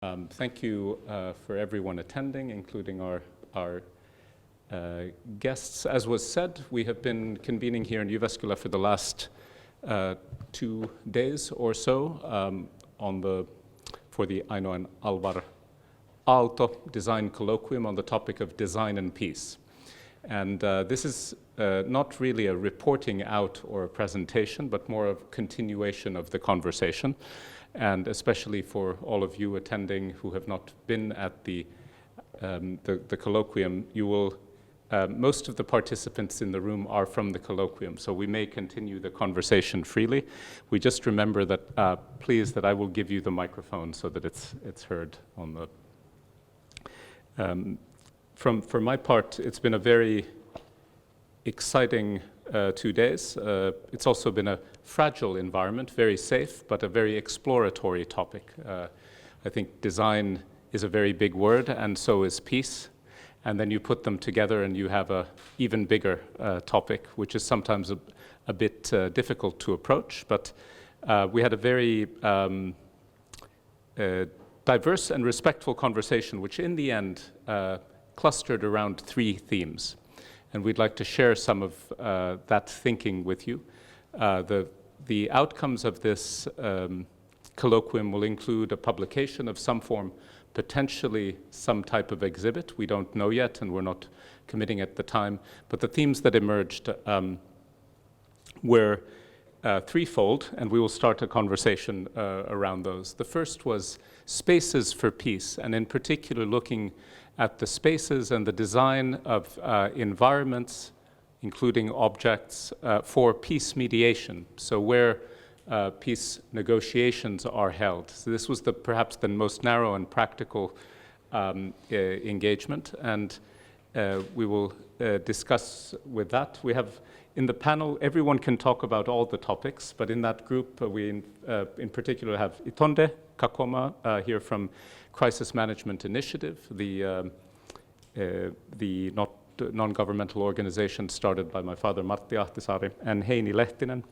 Thank you for everyone attending, including our guests. As was said, we have been convening here in Jyväskylä for the last 2 days or so for the Aino and Alvar Aalto Design Colloquium on the topic of design and peace. And this is not really a reporting out or a presentation, but more of a continuation of the conversation. And especially for all of you attending who have not been at the colloquium, you will, most of the participants in the room are from the colloquium, so we may continue the conversation freely. We just remember that, please, that I will give you the microphone so that it's heard on the... For my part, it's been a very exciting 2 days. It's also been a fragile environment, very safe, but a very exploratory topic. I think design is a very big word, and so is peace. And then you put them together and you have an even bigger topic, which is sometimes a bit difficult to approach. But we had a very diverse and respectful conversation, which in the end clustered around 3 themes. And we'd like to share some of that thinking with you. The outcomes of this colloquium will include a publication of some form, potentially some type of exhibit. We don't know yet, and we're not committing at the time. But the themes that emerged were threefold, and we will start a conversation around those. The first was spaces for peace, and in particular looking at the spaces and the design of environments, including objects, for peace mediation, so where peace negotiations are held. So this was perhaps the most narrow and practical engagement, and we will discuss with that. We have in the panel, everyone can talk about all the topics, but in that group we in particular have Itonde Kakoma here from Crisis Management Initiative, the non-governmental organization started by my father Martti Ahtisaari, and Heini Lehtinen,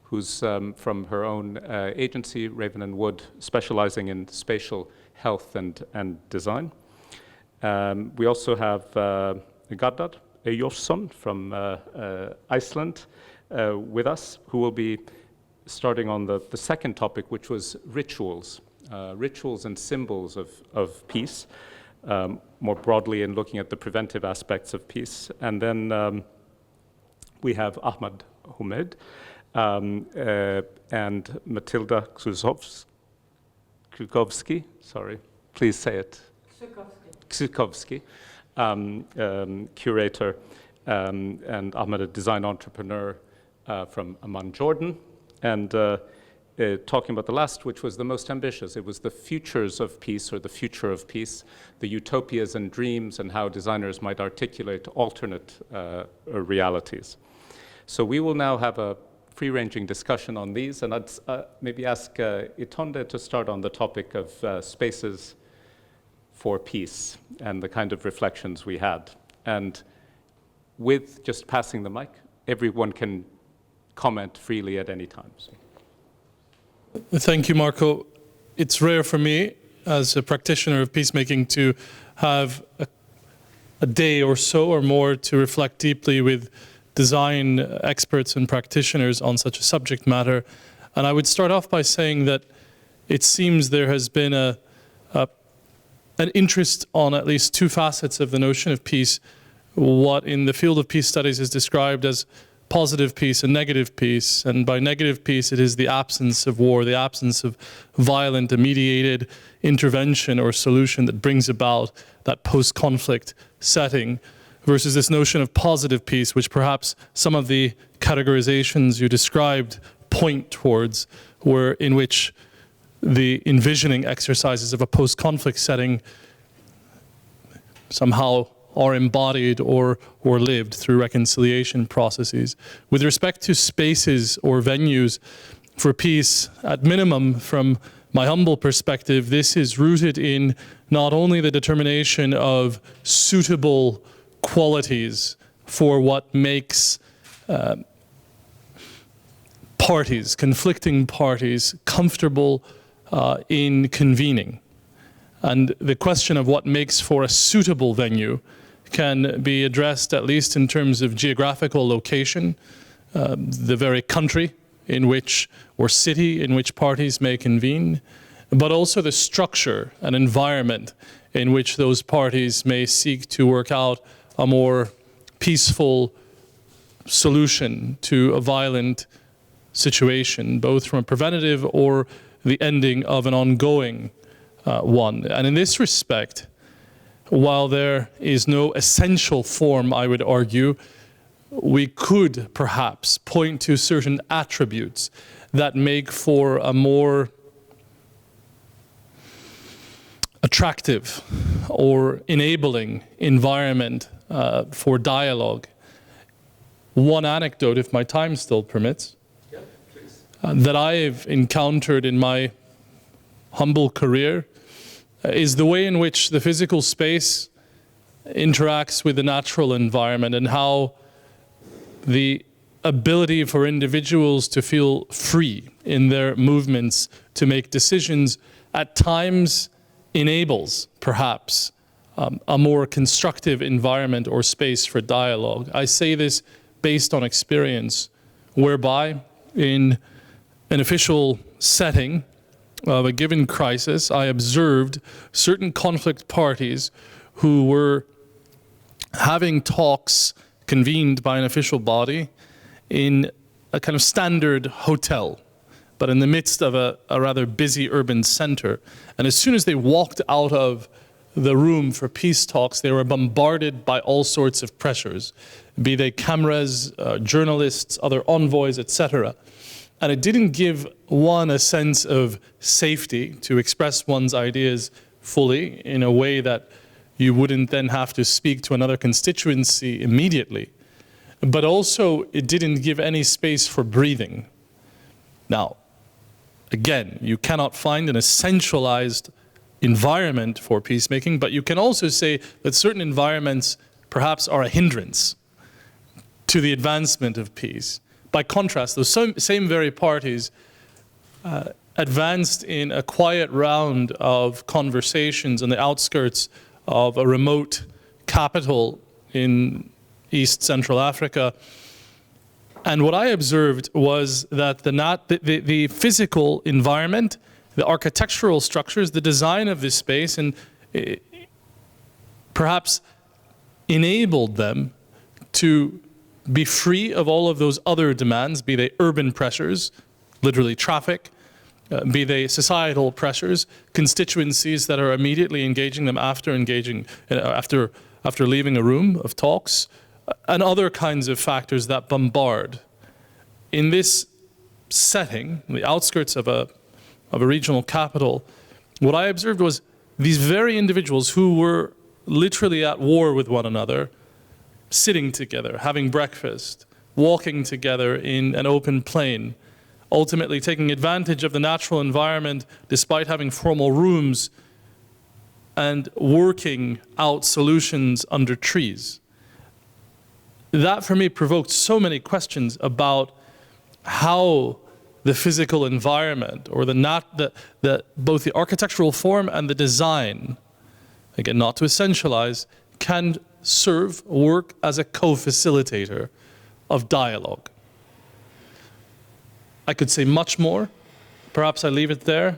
who's from her own agency, Raven and Wood, specializing in spatial health and design. We also have Garðar Eyjolfsson from Iceland with us, who will be starting on the second topic, which was rituals. Rituals and symbols of peace, more broadly in looking at the preventive aspects of peace. And then we have Ahmad Humed and Matilda Krzyzewski, sorry, please say it. Krzyzewski, curator, and Ahmad, a design entrepreneur from Amman, Jordan. And talking about the last, which was the most ambitious. It was the futures of peace, or the future of peace, the utopias and dreams, and how designers might articulate alternate realities. So we will now have a free-ranging discussion on these, and I'd maybe ask Itonde to start on the topic of spaces for peace and the kind of reflections we had. And with just passing the mic, everyone can comment freely at any time. So. Thank you, Marco. It's rare for me, as a practitioner of peacemaking, to have a day or so or more to reflect deeply with design experts and practitioners on such a subject matter. And I would start off by saying that it seems there has been an interest on at least 2 facets of the notion of peace, what in the field of peace studies is described as positive peace and negative peace. And by negative peace, it is the absence of war, the absence of violent, mediated intervention or solution that brings about that post-conflict setting, versus this notion of positive peace, which perhaps some of the categorizations you described point towards, were in which the envisioning exercises of a post-conflict setting somehow are embodied or lived through reconciliation processes. With respect to spaces or venues for peace, at minimum, from my humble perspective, this is rooted in not only the determination of suitable qualities for what makes conflicting parties, comfortable in convening. And the question of what makes for a suitable venue can be addressed at least in terms of geographical location, the very country in which, or city in which parties may convene, but also the structure and environment in which those parties may seek to work out a more peaceful solution to a violent situation, both from a preventative or the ending of an ongoing one. And in this respect, while there is no essential form, I would argue, we could perhaps point to certain attributes that make for a more attractive or enabling environment for dialogue. One anecdote, if my time still permits, that I've encountered in my humble career is the way in which the physical space interacts with the natural environment, and how the ability for individuals to feel free in their movements to make decisions at times enables, perhaps, a more constructive environment or space for dialogue. I say this based on experience, whereby in an official setting of a given crisis, I observed certain conflict parties who were having talks convened by an official body in a kind of standard hotel, but in the midst of a rather busy urban center. And as soon as they walked out of the room for peace talks, they were bombarded by all sorts of pressures, be they cameras, journalists, other envoys, etc. And it didn't give one a sense of safety to express one's ideas fully in a way that you wouldn't then have to speak to another constituency immediately. But also, it didn't give any space for breathing. Now, again, you cannot find an essentialized environment for peacemaking, but you can also say that certain environments perhaps are a hindrance to the advancement of peace. By contrast, those same very parties advanced in a quiet round of conversations on the outskirts of a remote capital in East Central Africa. And what I observed was that the physical environment, the architectural structures, the design of this space, and perhaps enabled them to be free of all of those other demands, be they urban pressures, literally traffic, be they societal pressures, constituencies that are immediately engaging them after leaving a room of talks, and other kinds of factors that bombard. In this setting, the outskirts of a regional capital, what I observed was these very individuals who were literally at war with one another, sitting together, having breakfast, walking together in an open plain, ultimately taking advantage of the natural environment despite having formal rooms, and working out solutions under trees. That for me provoked so many questions about how the physical environment, or both the architectural form and the design, again, not to essentialize, can work as a co-facilitator of dialogue. I could say much more. Perhaps I leave it there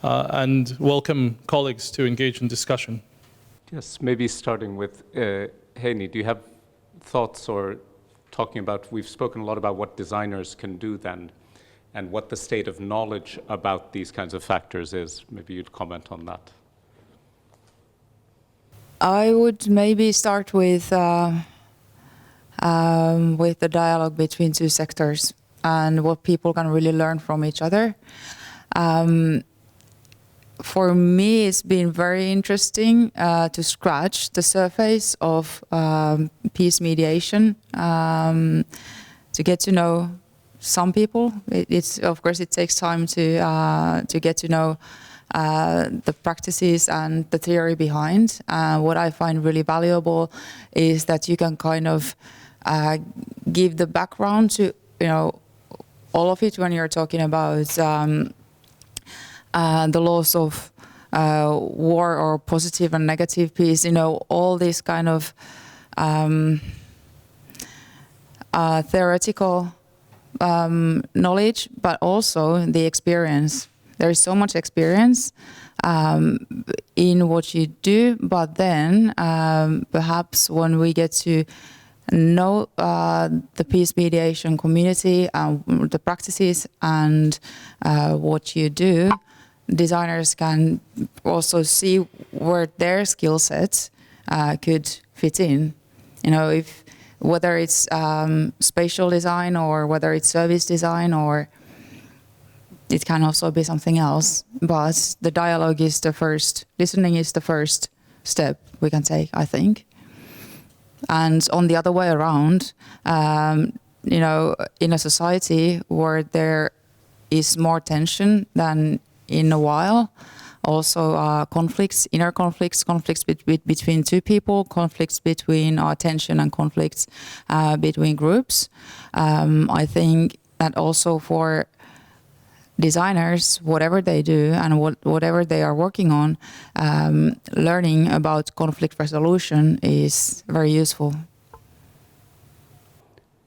and welcome colleagues to engage in discussion. Yes, maybe starting with Heini, do you have thoughts or talking about, we've spoken a lot about what designers can do then, and what the state of knowledge about these kinds of factors is. Maybe you'd comment on that. I would maybe start with the dialogue between two sectors and what people can really learn from each other. For me, it's been very interesting to scratch the surface of peace mediation, to get to know some people. Of course, it takes time to get to know the practices and the theory behind. What I find really valuable is that you can kind of give the background to all of it when you're talking about the loss of war or positive and negative peace, all this kind of theoretical knowledge, but also the experience. There is so much experience in what you do, but then perhaps when we get to know the peace mediation community, the practices and what you do, designers can also see where their skill sets could fit in. If whether it's spatial design or whether it's service design, or it can also be something else. But the dialogue is the first, listening is the first step we can take, I think. And on the other way around, in a society where there is more tension than in a while, also conflicts, inner conflicts between two people, conflicts between tension and conflicts between groups. I think that also for designers, whatever they do and whatever they are working on, learning about conflict resolution is very useful.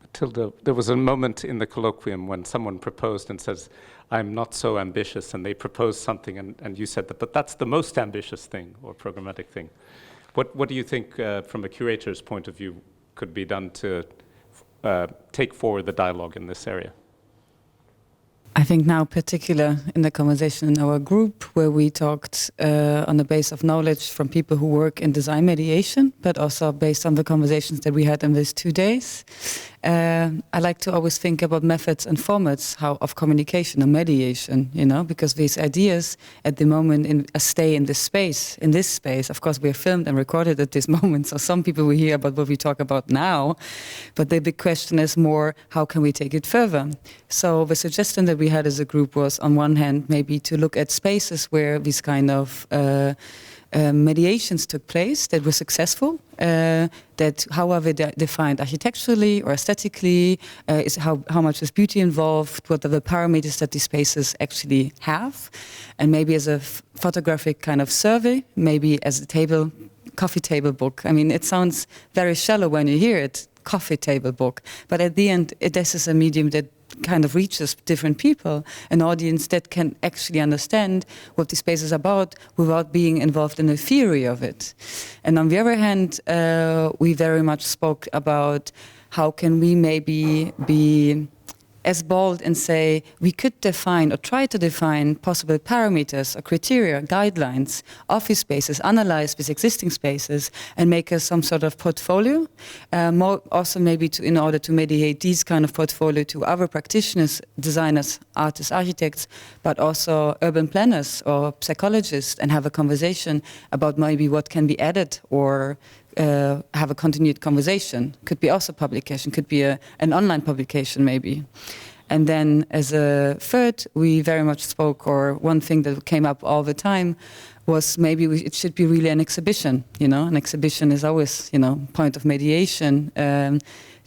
Matilda, there was a moment in the colloquium when someone proposed and says, I'm not so ambitious, and they proposed something, and you said that, but that's the most ambitious thing or programmatic thing. What do you think, from a curator's point of view, could be done to take forward the dialogue in this area? I think now, particular in the conversation in our group, where we talked on the base of knowledge from people who work in design mediation, but also based on the conversations that we had in these 2 days, I like to always think about methods and formats of communication and mediation, because these ideas at the moment stay in this space. In this space, of course, we are filmed and recorded at this moment, so some people will hear about what we talk about now, but the big question is more, how can we take it further? So the suggestion that we had as a group was, on one hand, maybe to look at spaces where these kind of mediations took place that were successful, that however defined architecturally or aesthetically, is how much is beauty involved, what are the parameters that these spaces actually have, and maybe as a photographic kind of survey, maybe as a coffee table book. I mean, it sounds very shallow when you hear it, coffee table book, but at the end, this is a medium that kind of reaches different people, an audience that can actually understand what the space is about without being involved in the theory of it. And on the other hand, we very much spoke about how can we maybe be as bold and say we could define or try to define possible parameters or criteria, guidelines of these spaces, analyze these existing spaces and make us some sort of portfolio. Also maybe in order to mediate these kind of portfolio to other practitioners, designers, artists, architects, but also urban planners or psychologists, and have a conversation about maybe what can be added or have a continued conversation. Could be also publication, could be an online publication maybe. And then as a third, we very much spoke, or one thing that came up all the time was maybe it should be really an exhibition. An exhibition is always, point of mediation,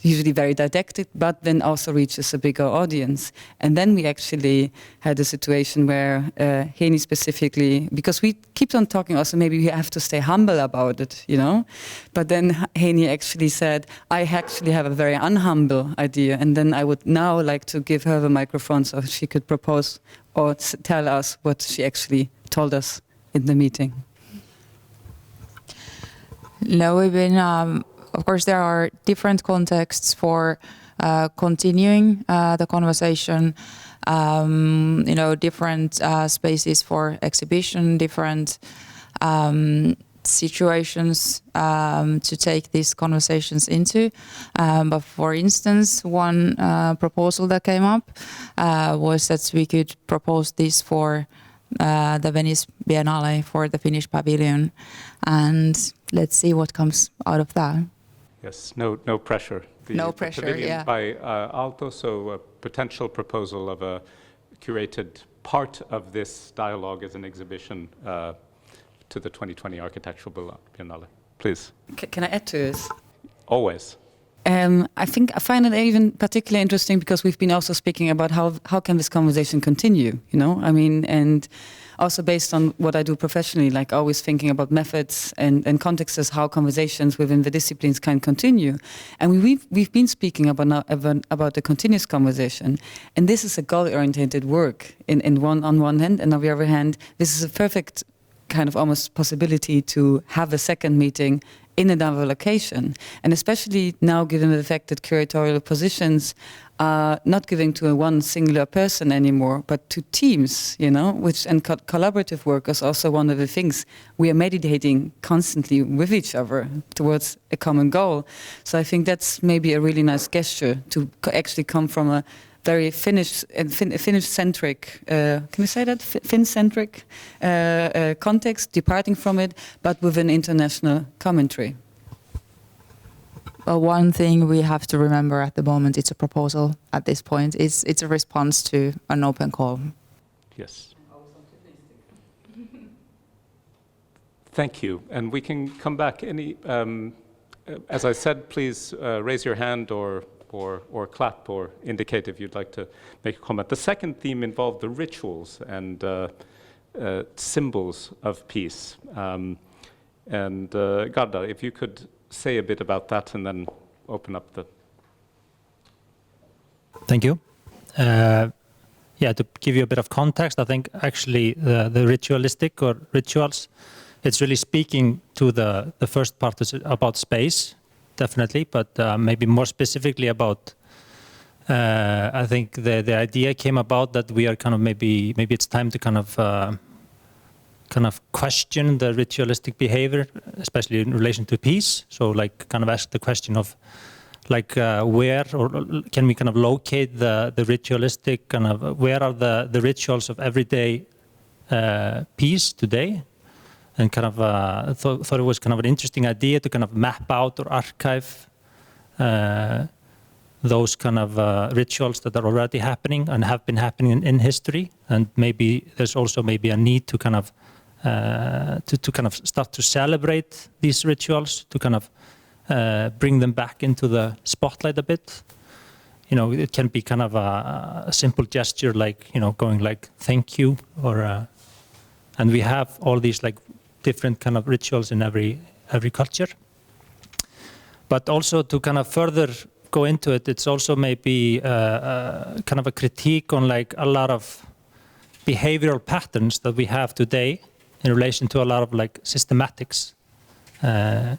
usually very didactic, but then also reaches a bigger audience. And then we actually had a situation where Heini specifically, because we keep on talking also, maybe we have to stay humble about it, But then Heini actually said, I actually have a very unhumble idea. And then I would now like to give her the microphone so she could propose or tell us what she actually told us in the meeting. No, we've been, of course, there are different contexts for continuing the conversation, different spaces for exhibition, different situations to take these conversations into. But for instance, one proposal that came up was that we could propose this for the Venice Biennale, for the Finnish pavilion, and let's see what comes out of that. Yes, no pressure. No pressure, the pavilion yeah. By Aalto, so a potential proposal of a curated part of this dialogue as an exhibition to the 2020 Architectural Biennale. Please. Can I add to this? Always. I find it even particularly interesting because we've been also speaking about how can this conversation continue, I mean, and also based on what I do professionally, like always thinking about methods and contexts, how conversations within the disciplines can continue. And we've been speaking about the continuous conversation, and this is a goal-oriented work on one hand, and on the other hand, this is a perfect kind of almost possibility to have a second meeting in another location. And especially now, given the fact that curatorial positions are not given to one singular person anymore, but to teams, and collaborative work is also one of the things we are meditating constantly with each other towards a common goal. So I think that's maybe a really nice gesture to actually come from a very Finnish-centric, can we say that? Finn-centric context, departing from it, but with an international commentary. Well, one thing we have to remember at the moment, it's a proposal at this point. It's a response to an open call. Yes. Thank you. And we can come back. As I said, please raise your hand or clap or indicate if you'd like to make a comment. The second theme involved the rituals and symbols of peace. Garda, if you could say a bit about that and then open up the... Thank you. To give you a bit of context, I think actually the ritualistic or rituals, it's really speaking to the first part about space, definitely, but maybe more specifically about, I think the idea came about that we are kind of maybe it's time to kind of question the ritualistic behavior, especially in relation to peace. So like kind of ask the question of like where or can we kind of locate the ritualistic kind of, where are the rituals of everyday peace today? And kind of thought it was kind of an interesting idea to kind of map out or archive those kind of rituals that are already happening and have been happening in history. And maybe there's also maybe a need to kind of to kind of start to celebrate these rituals, to kind of bring them back into the spotlight a bit. It can be kind of a simple gesture like, going like, thank you, or, and we have all these like different kind of rituals in every culture. But also to kind of further go into it, it's also maybe kind of a critique on like a lot of behavioral patterns that we have today in relation to a lot of like systematics. I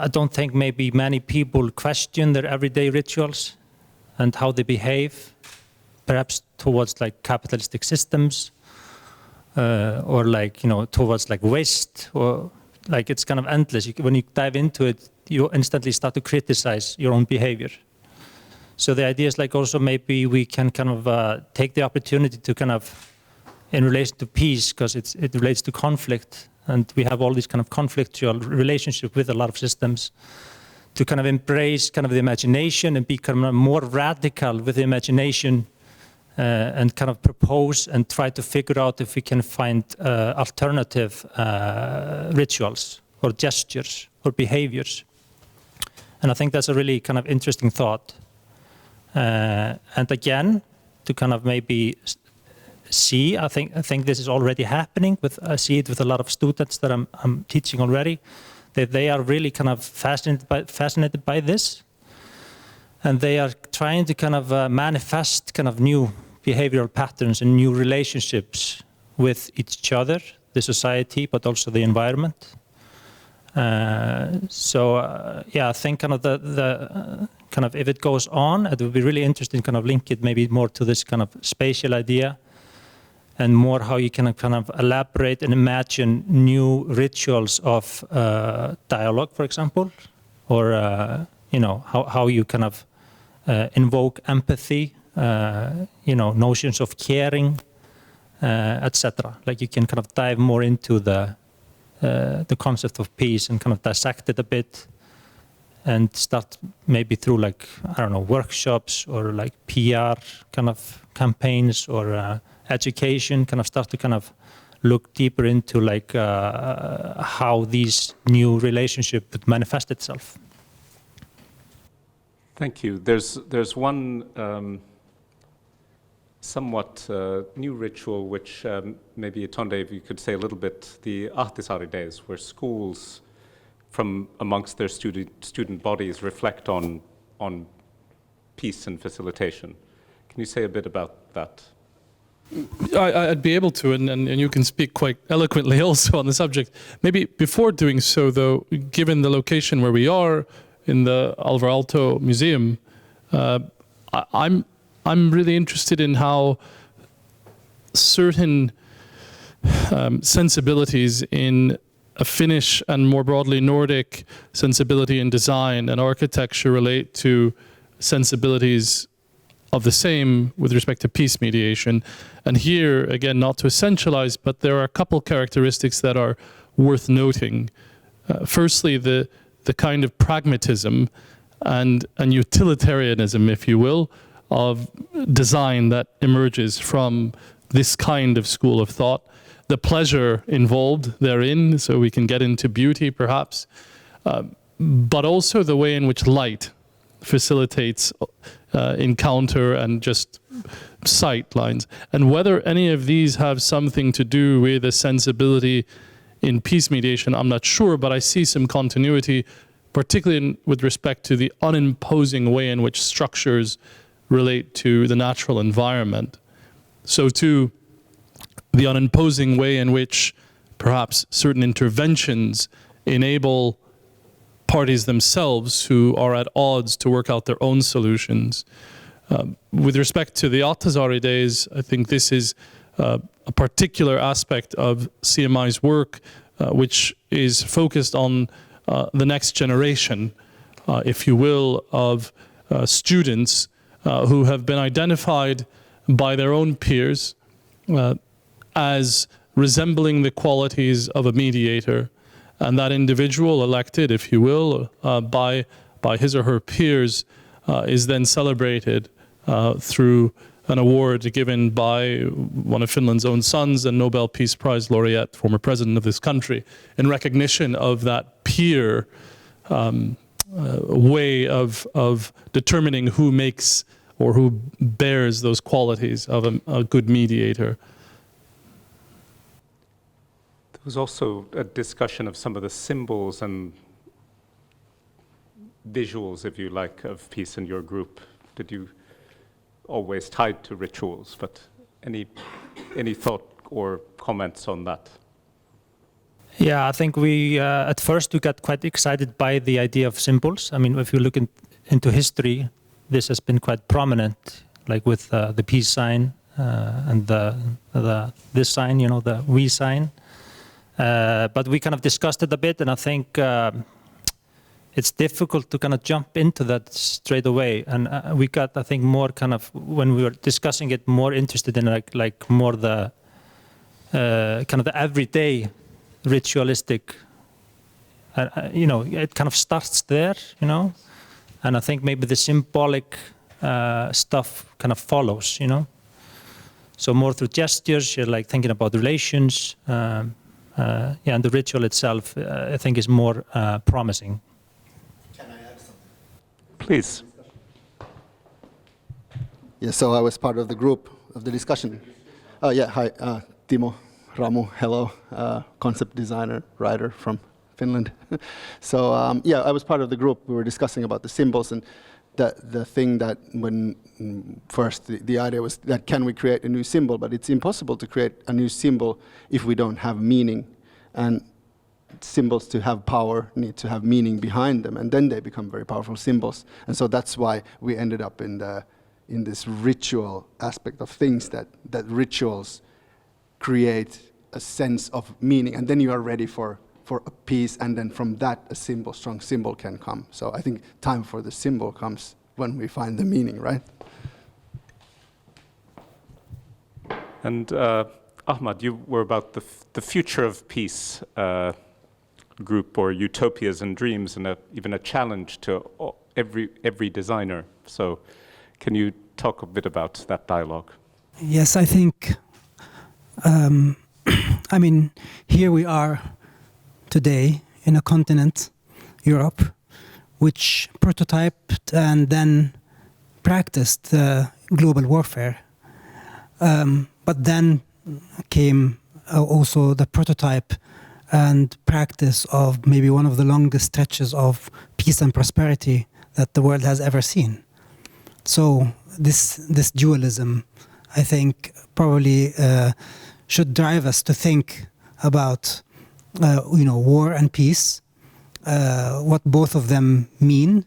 don't think maybe many people question their everyday rituals and how they behave, perhaps towards like capitalistic systems, or like, towards like waste, or like it's kind of endless. When you dive into it, you instantly start to criticize your own behavior. So the idea is like also maybe we can kind of take the opportunity to kind of, in relation to peace, because it relates to conflict, and we have all these kind of conflictual relationship with a lot of systems, to kind of embrace kind of the imagination and become more radical with the imagination, and kind of propose and try to figure out if we can find alternative rituals or gestures or behaviors. And I think that's a really kind of interesting thought. And again, to kind of maybe see, I think this is already happening. I see it with a lot of students that I'm teaching already. That they are really kind of fascinated by this, and they are trying to kind of manifest kind of new behavioral patterns and new relationships with each other, the society, but also the environment. I think kind of the kind of, if it goes on, it would be really interesting kind of link it maybe more to this kind of spatial idea, and more how you can kind of elaborate and imagine new rituals of dialogue, for example, or how you kind of invoke empathy, notions of caring, etc. Like you can kind of dive more into the concept of peace and kind of dissect it a bit, and start maybe through like, I don't know, workshops or like PR kind of campaigns or education, kind of start to kind of look deeper into like how these new relationship would manifest itself. Thank you. There's one somewhat new ritual, which maybe Tonde, if you could say a little bit, the Ahtisaari days, where schools from amongst their student bodies reflect on peace and facilitation. Can you say a bit about that? I'd be able to, and you can speak quite eloquently also on the subject. Maybe before doing so, though, given the location where we are in the Alvar Aalto Museum, I'm really interested in how certain sensibilities in a Finnish and more broadly Nordic sensibility in design and architecture relate to sensibilities of the same with respect to peace mediation. And here, again, not to essentialize, but there are a couple characteristics that are worth noting. Firstly, the kind of pragmatism and utilitarianism, if you will, of design that emerges from this kind of school of thought. The pleasure involved therein, so we can get into beauty perhaps, but also the way in which light facilitates encounter and just sight lines. And whether any of these have something to do with a sensibility in peace mediation, I'm not sure, but I see some continuity, particularly with respect to the unimposing way in which structures relate to the natural environment. So too, the unimposing way in which perhaps certain interventions enable parties themselves who are at odds to work out their own solutions. With respect to the Ahtisaari days, I think this is a particular aspect of CMI's work, which is focused on the next generation, if you will, of students who have been identified by their own peers as resembling the qualities of a mediator. And that individual elected, if you will, by his or her peers is then celebrated through an award given by one of Finland's own sons and Nobel Peace Prize laureate, former president of this country, in recognition of that peer way of determining who makes or who bears those qualities of a good mediator. There was also a discussion of some of the symbols and visuals, if you like, of peace in your group. Did you always tied to rituals? But any thought or comments on that? Yeah, I think we at first we got quite excited by the idea of symbols. I mean, if you look into history, this has been quite prominent, like with the peace sign and this sign, you know, the we sign. But we kind of discussed it a bit, and I think it's difficult to kind of jump into that straight away. And we got, I think, more kind of, when we were discussing it, more interested in like more the kind of the everyday ritualistic, you know, it kind of starts there, you know, and I think maybe the symbolic stuff kind of follows, you know. So more through gestures, you're like thinking about relations, yeah, and the ritual itself, I think, is more promising. Can I add something? Please. Yeah, so I was part of the group of the discussion. Oh yeah, hi, Timo, Ramu, hello, concept designer, writer from Finland. So yeah, I was part of the group. We were discussing about the symbols, and the thing that when first the idea was that can we create a new symbol, but it's impossible to create a new symbol if we don't have meaning, and symbols to have power need to have meaning behind them, and then they become very powerful symbols. And so that's why we ended up in this ritual aspect of things, that rituals create a sense of meaning, and then you are ready for a piece, and then from that a symbol, strong symbol can come. So I think time for the symbol comes when we find the meaning, right? And Ahmad, you were about the future of peace group, or utopias and dreams, and even a challenge to every designer. So can you talk a bit about that dialogue? Yes, I think, I mean, here we are today in a continent, Europe, which prototyped and then practiced global warfare. But then came also the prototype and practice of maybe one of the longest stretches of peace and prosperity that the world has ever seen. So this dualism, I think, probably should drive us to think about war and peace, what both of them mean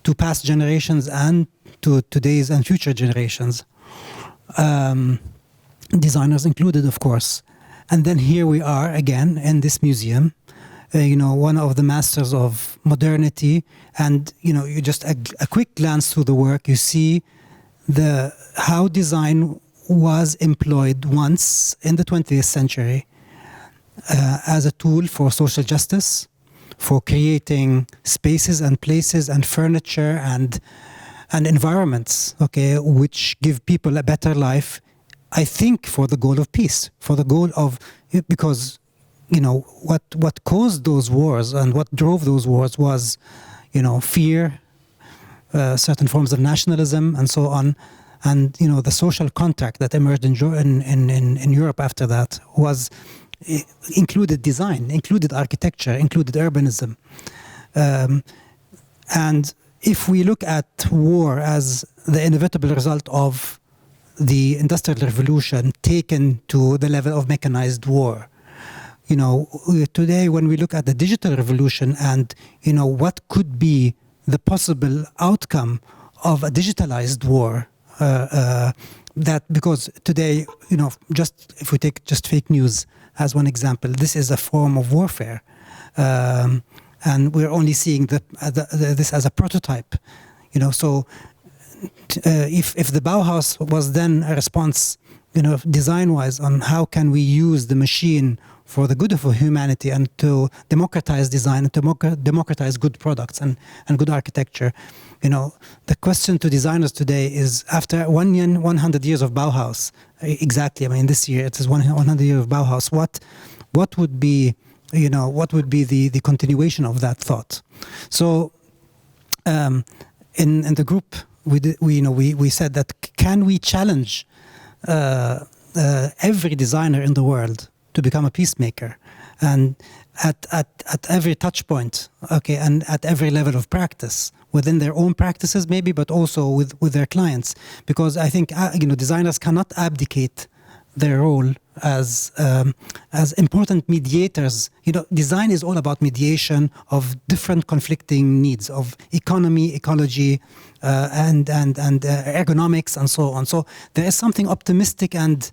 to past generations and to today's and future generations, designers included, of course. And then here we are again in this museum, one of the masters of modernity. And you just a quick glance through the work, you see how design was employed once in the 20th century as a tool for social justice, for creating spaces and places and furniture and environments, which give people a better life. I think for the goal of peace, for the goal of, because what caused those wars and what drove those wars was fear, certain forms of nationalism and so on, and the social contract that emerged in Europe after that included design, included architecture, included urbanism, and if we look at war as the inevitable result of the Industrial Revolution taken to the level of mechanized war. Today when we look at the digital revolution and, what could be the possible outcome of a digitalized war, that because today, just if we take just fake news as one example, this is a form of warfare. And we're only seeing this as a prototype, so if the Bauhaus was then a response, design-wise on how can we use the machine for the good of humanity and to democratize design and to democratize good products and good architecture, the question to designers today is, after 100 years of Bauhaus, exactly, this year it is 100 years of Bauhaus, what would be the continuation of that thought? So in the group, we said that can we challenge every designer in the world to become a peacemaker, and at every touch point, and at every level of practice, within their own practices maybe, but also with their clients, because I think designers cannot abdicate their role as important mediators. Design is all about mediation of different conflicting needs of economy, ecology, and ergonomics, and so on. So there is something optimistic and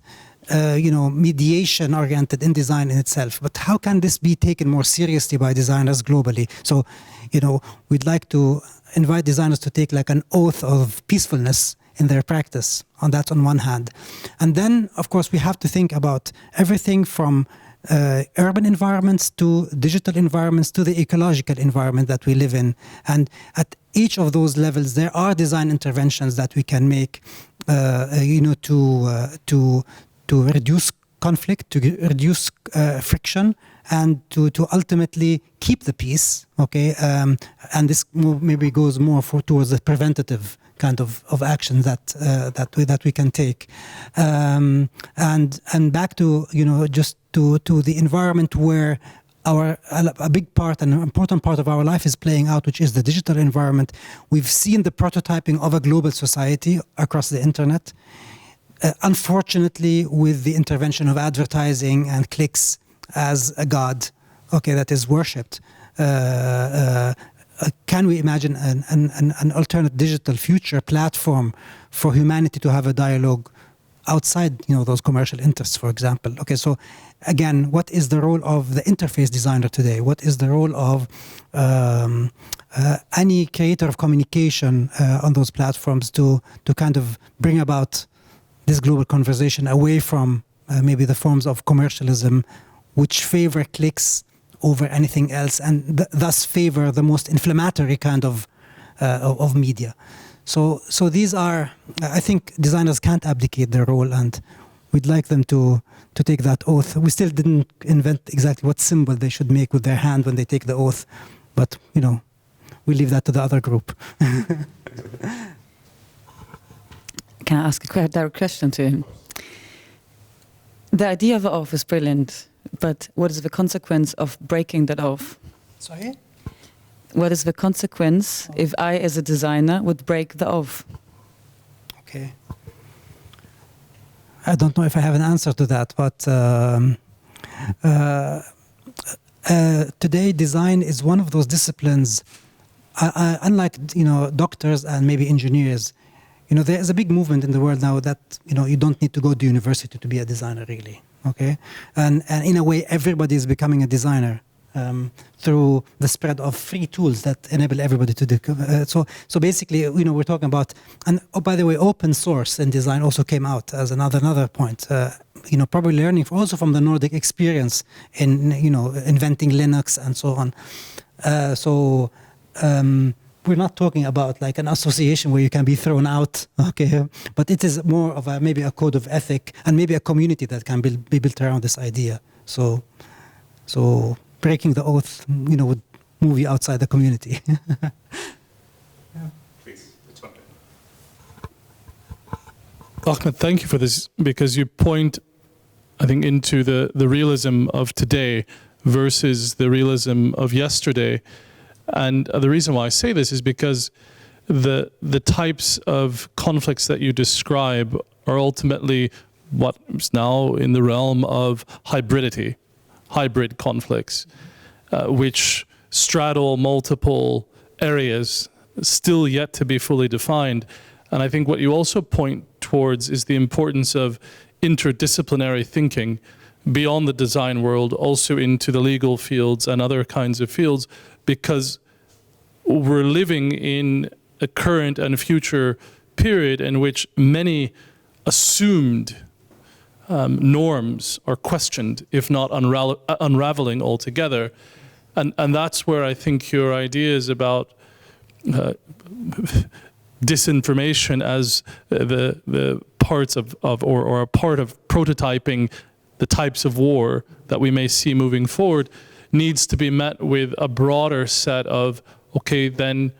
mediation oriented in design in itself. But how can this be taken more seriously by designers globally? So we'd like to invite designers to take like an oath of peacefulness in their practice, on one hand. And then, of course, we have to think about everything from urban environments to digital environments to the ecological environment that we live in. And at each of those levels, there are design interventions that we can make, to reduce conflict, to reduce friction, and to ultimately keep the peace. And this maybe goes more towards the preventative kind of action that we can take, and back to just to the environment where a big part and an important part of our life is playing out, which is the digital environment. We've seen the prototyping of a global society across the internet. Unfortunately, with the intervention of advertising and clicks as a god, that is worshipped. Can we imagine an alternate digital future platform for humanity to have a dialogue outside, those commercial interests, for example? So again, what is the role of the interface designer today? What is the role of any creator of communication on those platforms to kind of bring about this global conversation away from maybe the forms of commercialism, which favor clicks over anything else, and thus favor the most inflammatory kind of media. So these are, I think designers can't abdicate their role, and we'd like them to take that oath. We still didn't invent exactly what symbol they should make with their hand when they take the oath, but we leave that to the other group. Can I ask a direct question to him? The idea of an oath is brilliant, but what is the consequence of breaking that oath? Sorry? What is the consequence if I, as a designer, would break the oath? Okay. I don't know if I have an answer to that, but today design is one of those disciplines. Unlike doctors and maybe engineers, there is a big movement in the world now that you don't need to go to university to be a designer, really. Okay, and in a way, everybody is becoming a designer through the spread of free tools that enable everybody to do. So basically, we're talking about, and by the way, open source in design also came out as another point. Probably learning also from the Nordic experience in inventing Linux and so on. We're not talking about like an association where you can be thrown out, okay? But it is more of maybe a code of ethic and maybe a community that can be built around this idea. So breaking the oath, would move you outside the community. Please, it's one. Ahmed, thank you for this, because you point, I think, into the realism of today versus the realism of yesterday. And the reason why I say this is because the types of conflicts that you describe are ultimately what is now in the realm of hybrid conflicts, which straddle multiple areas still yet to be fully defined. And I think what you also point towards is the importance of interdisciplinary thinking beyond the design world, also into the legal fields and other kinds of fields, because we're living in a current and future period in which many assumed norms are questioned, if not unraveling altogether. And that's where I think your ideas about disinformation as the parts of or a part of prototyping the types of war that we may see moving forward needs to be met with a broader set of, okay, then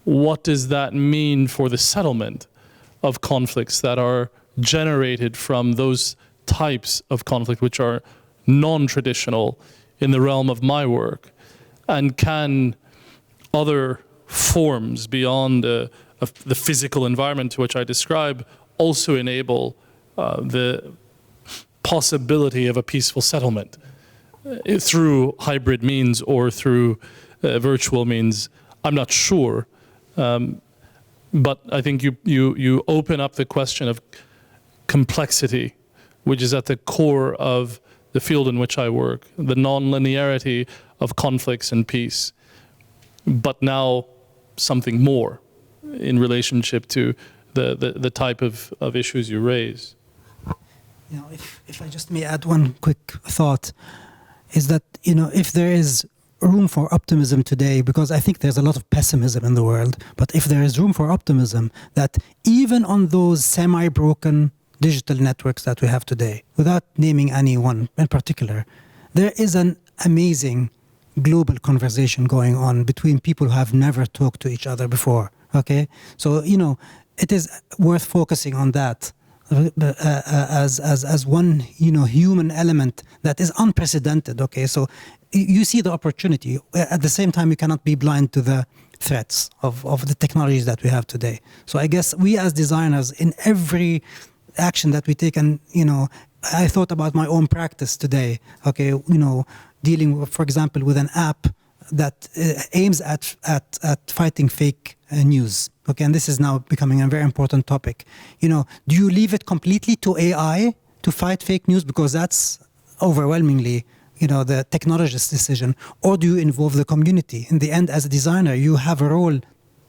what does that mean for the settlement of conflicts that are generated from those types of conflict which are non-traditional in the realm of my work? And can other forms beyond the physical environment to which I describe also enable the possibility of a peaceful settlement through hybrid means or through virtual means? I'm not sure, but I think you open up the question of complexity, which is at the core of the field in which I work, the non-linearity of conflicts and peace, but now something more in relationship to the type of issues you raise. If I just may add one quick thought, is that, if there is room for optimism today, because I think there's a lot of pessimism in the world, but if there is room for optimism, that even on those semi-broken digital networks that we have today, without naming anyone in particular, there is an amazing global conversation going on between people who have never talked to each other before, okay? So, it is worth focusing on that as one, human element that is unprecedented, okay? So you see the opportunity. At the same time, you cannot be blind to the threats of the technologies that we have today. So I guess we as designers, in every action that we take, and, I thought about my own practice today, okay, dealing with, for example, with an app that aims at fighting fake news. Okay, and this is now becoming a very important topic. Do you leave it completely to AI to fight fake news, because that's overwhelmingly, the technologist's decision, or do you involve the community? In the end, as a designer, you have a role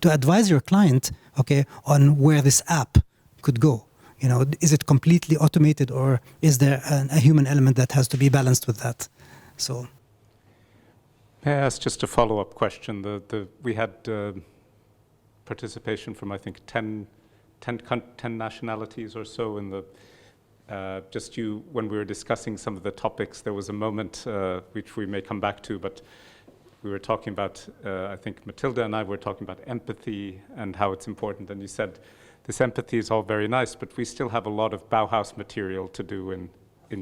to advise your client, okay, on where this app could go. Is it completely automated, or is there a human element that has to be balanced with that? So, may I ask just a follow-up question? We had participation from, I think, 10 nationalities or so in the. When we were discussing some of the topics, there was a moment which we may come back to, but we were talking about. I think Matilda and I were talking about empathy and how it's important, and you said this empathy is all very nice, but we still have a lot of Bauhaus material to do in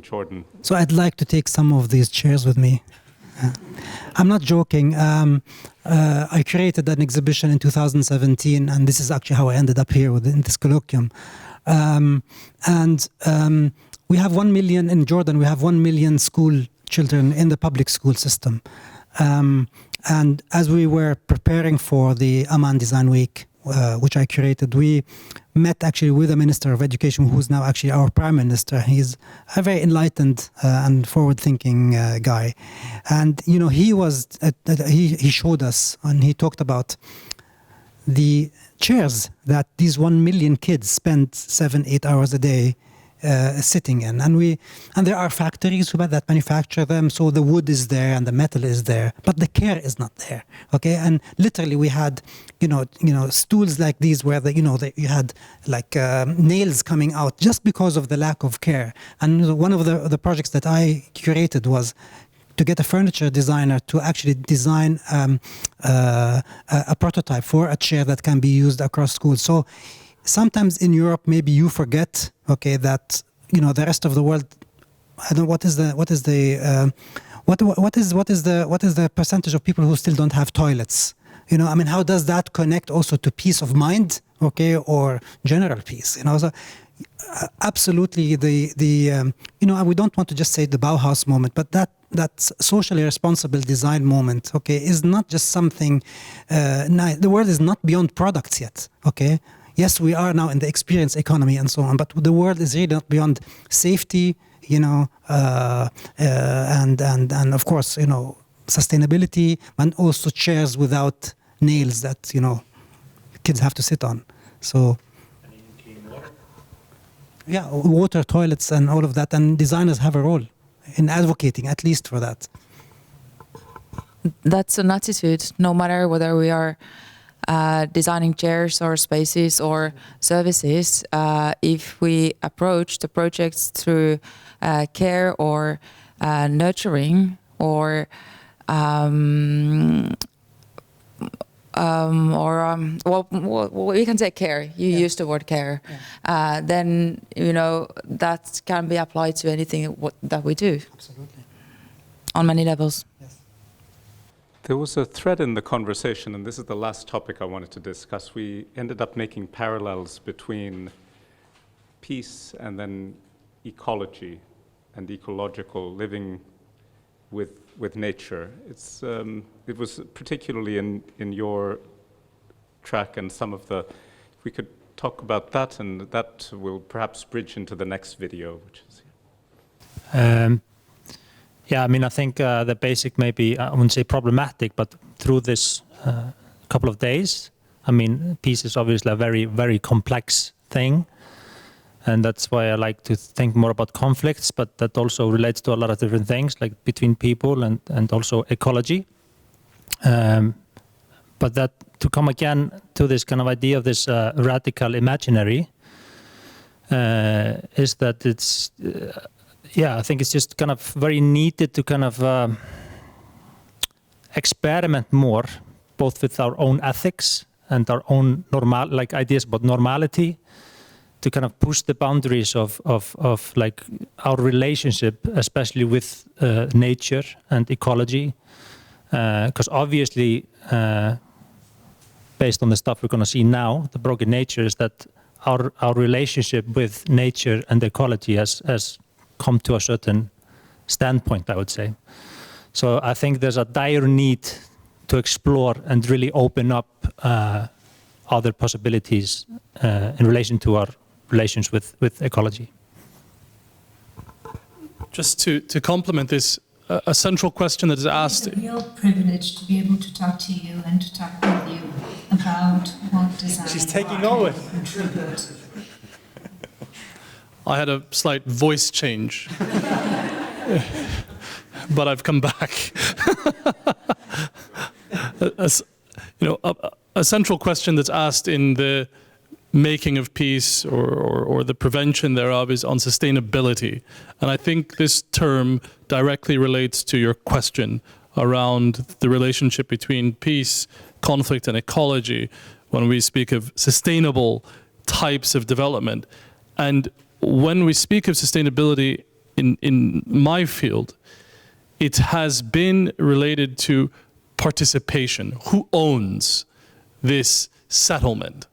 Jordan. So I'd like to take some of these chairs with me. I'm not joking. I created an exhibition in 2017, and this is actually how I ended up here in this colloquium. We have 1 million in Jordan. We have 1 million school children in the public school system. And as we were preparing for the Amman Design Week, which I curated, we met actually with the Minister of Education, who's now actually our Prime Minister. He's a very enlightened and forward-thinking guy. And, you know, he showed us, and he talked about the chairs that these 1 million kids spend 7-8 hours a day sitting in, and there are factories that manufacture them, so the wood is there and the metal is there, but the care is not there. Okay, and literally we had, you know, stools like these where you had like nails coming out just because of the lack of care. And one of the projects that I curated was to get a furniture designer to actually design a prototype for a chair that can be used across schools. So sometimes in Europe, maybe you forget, okay, that, you know, the rest of the world. I don't. What is the percentage of people who still don't have toilets? You know, I mean, how does that connect also to peace of mind, okay, or general peace? You know, so absolutely you know, we don't want to just say the Bauhaus moment, but that socially responsible design moment, okay, is not just something nice. The world is not beyond products yet, okay. Yes, we are now in the experience economy and so on, but the world is really not beyond safety, you know, and of course, you know, sustainability, and also chairs without nails that, you know, kids have to sit on. So, yeah, water, toilets, and all of that, and designers have a role in advocating, at least for that. That's an attitude, no matter whether we are designing chairs or spaces or services. If we approach the projects through care or nurturing or we can say care. You use the word care. Yeah. Then, you know, that can be applied to anything that we do. Absolutely. On many levels. Yes. There was a thread in the conversation, and this is the last topic I wanted to discuss. We ended up making parallels between peace and then ecology and ecological living with nature. It was particularly in your track and some of the. If we could talk about that, and that will perhaps bridge into the next video, which is here. Yeah, I mean, I think the basic, maybe I wouldn't say problematic, but through this couple of days, I mean, peace is obviously a very, very complex thing. And that's why I like to think more about conflicts, but that also relates to a lot of different things, like between people and also ecology. But that to come again to this kind of idea of this radical imaginary is that it's, I think it's just kind of very needed to kind of experiment more, both with our own ethics and our own ideas about normality, to kind of push the boundaries of like our relationship, especially with nature and ecology, because obviously, based on the stuff we're going to see now, the broken nature is that our relationship with nature and ecology has come to a certain standpoint, I would say. So I think there's a dire need to explore and really open up other possibilities in relation to our relations with ecology. Just to complement this, a central question that is asked. It's a real privilege to be able to talk to you and to talk with you about what design. She's taking over. Contribute. I had a slight voice change, but I've come back. A central question that's asked in the making of peace or the prevention thereof is on sustainability. And I think this term directly relates to your question around the relationship between peace, conflict, and ecology when we speak of sustainable types of development. And when we speak of sustainability in my field, it has been related to participation. Who owns this settlement?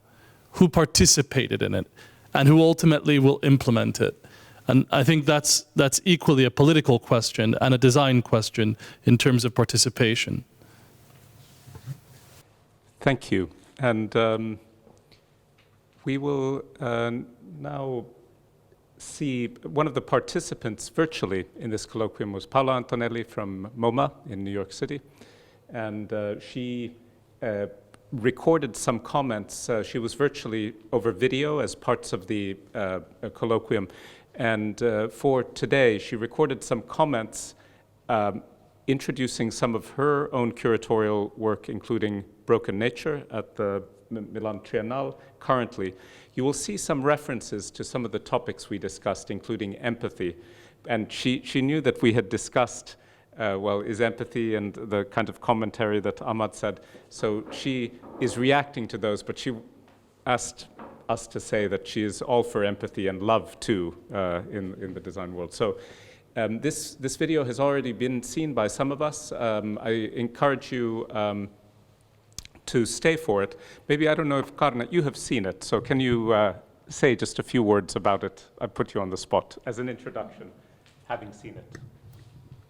Who participated in it? And who ultimately will implement it? And I think that's equally a political question and a design question in terms of participation. Thank you. And we will now see one of the participants virtually in this colloquium was Paola Antonelli from MoMA in New York City. And she recorded some comments. She was virtually over video as parts of the colloquium. And for today, she recorded some comments introducing some of her own curatorial work, including Broken Nature at the Milan Triennale currently. You will see some references to some of the topics we discussed, including empathy. And she knew that we had discussed, well, is empathy and the kind of commentary that Ahmad said. So she is reacting to those, but she asked us to say that she is all for empathy and love too in the design world. So this video has already been seen by some of us. I encourage you to stay for it. Maybe, I don't know if Karna, you have seen it, so can you say just a few words about it? I put you on the spot as an introduction, having seen it.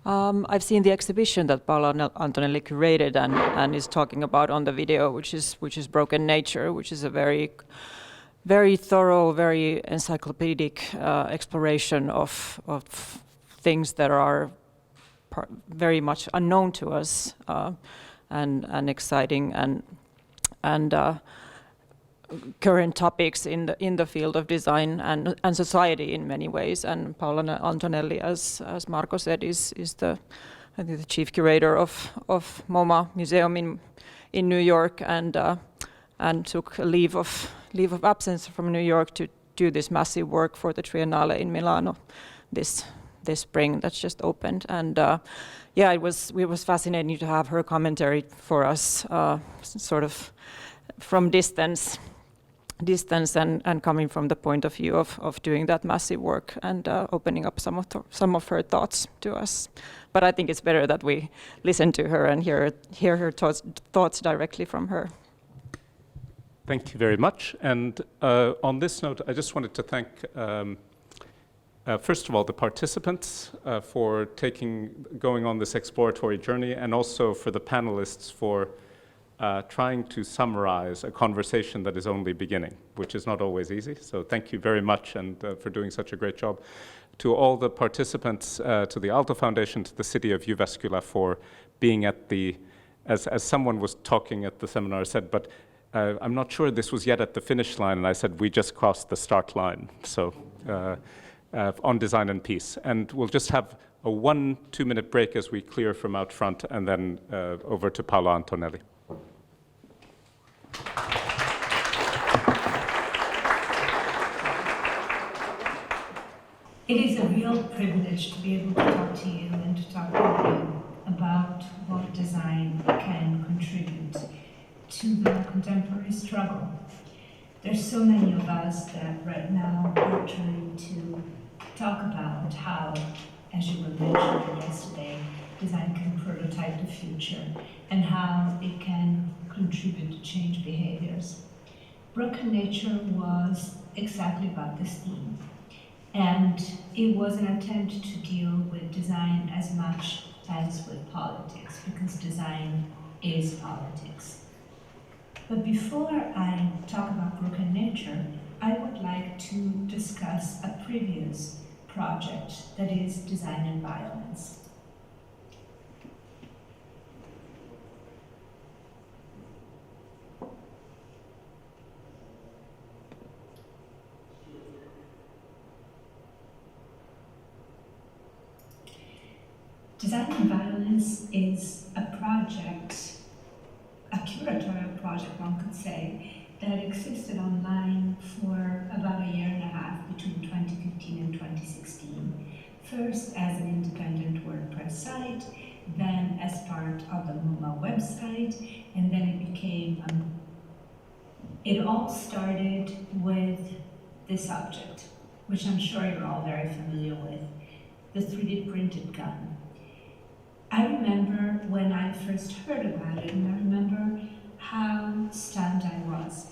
I've seen the exhibition that Paola Antonelli curated and is talking about on the video, which is Broken Nature, which is a very, very thorough, very encyclopedic exploration of things that are very much unknown to us and exciting and current topics in the field of design and society in many ways. And Paola Antonelli, as Marco said, is the chief curator of MoMA Museum in New York, and took a leave of absence from New York to do this massive work for the Triennale in Milano this spring that's just opened. And yeah, it was fascinating to have her commentary for us, sort of from distance and coming from the point of view of doing that massive work and opening up some of her thoughts to us. But I think it's better that we listen to her and hear her thoughts directly from her. Thank you very much. And on this note, I just wanted to thank, first of all, the participants for going on this exploratory journey, and also for the panelists for trying to summarize a conversation that is only beginning, which is not always easy. So thank you very much, and for doing such a great job. To all the participants, to the Aalto Foundation, to the city of Jyväskylä for being at the, as someone was talking at the seminar said, but I'm not sure this was yet at the finish line, and I said we just crossed the start line. So on design and peace. And we'll just have a 1-2 minute break as we clear from out front, and then over to Paola Antonelli. It is a real privilege to be able to talk to you and to talk with you about what design can contribute to the contemporary struggle. There's so many of us that right now are trying to talk about how, as you were mentioning yesterday, design can prototype the future and how it can contribute to change behaviors. Broken Nature was exactly about this theme. And it was an attempt to deal with design as much as with politics, because design is politics. But before I talk about Broken Nature, I would like to discuss a previous project that is Design and Violence. Design and Violence is a project, a curatorial project, one could say, that existed online for about a year and a half between 2015 and 2016. First as an independent WordPress site, then as part of the MoMA website, and then it became It all started with this object, which I'm sure you're all very familiar with, the 3D printed gun. I remember when I first heard about it, and I remember how stunned I was.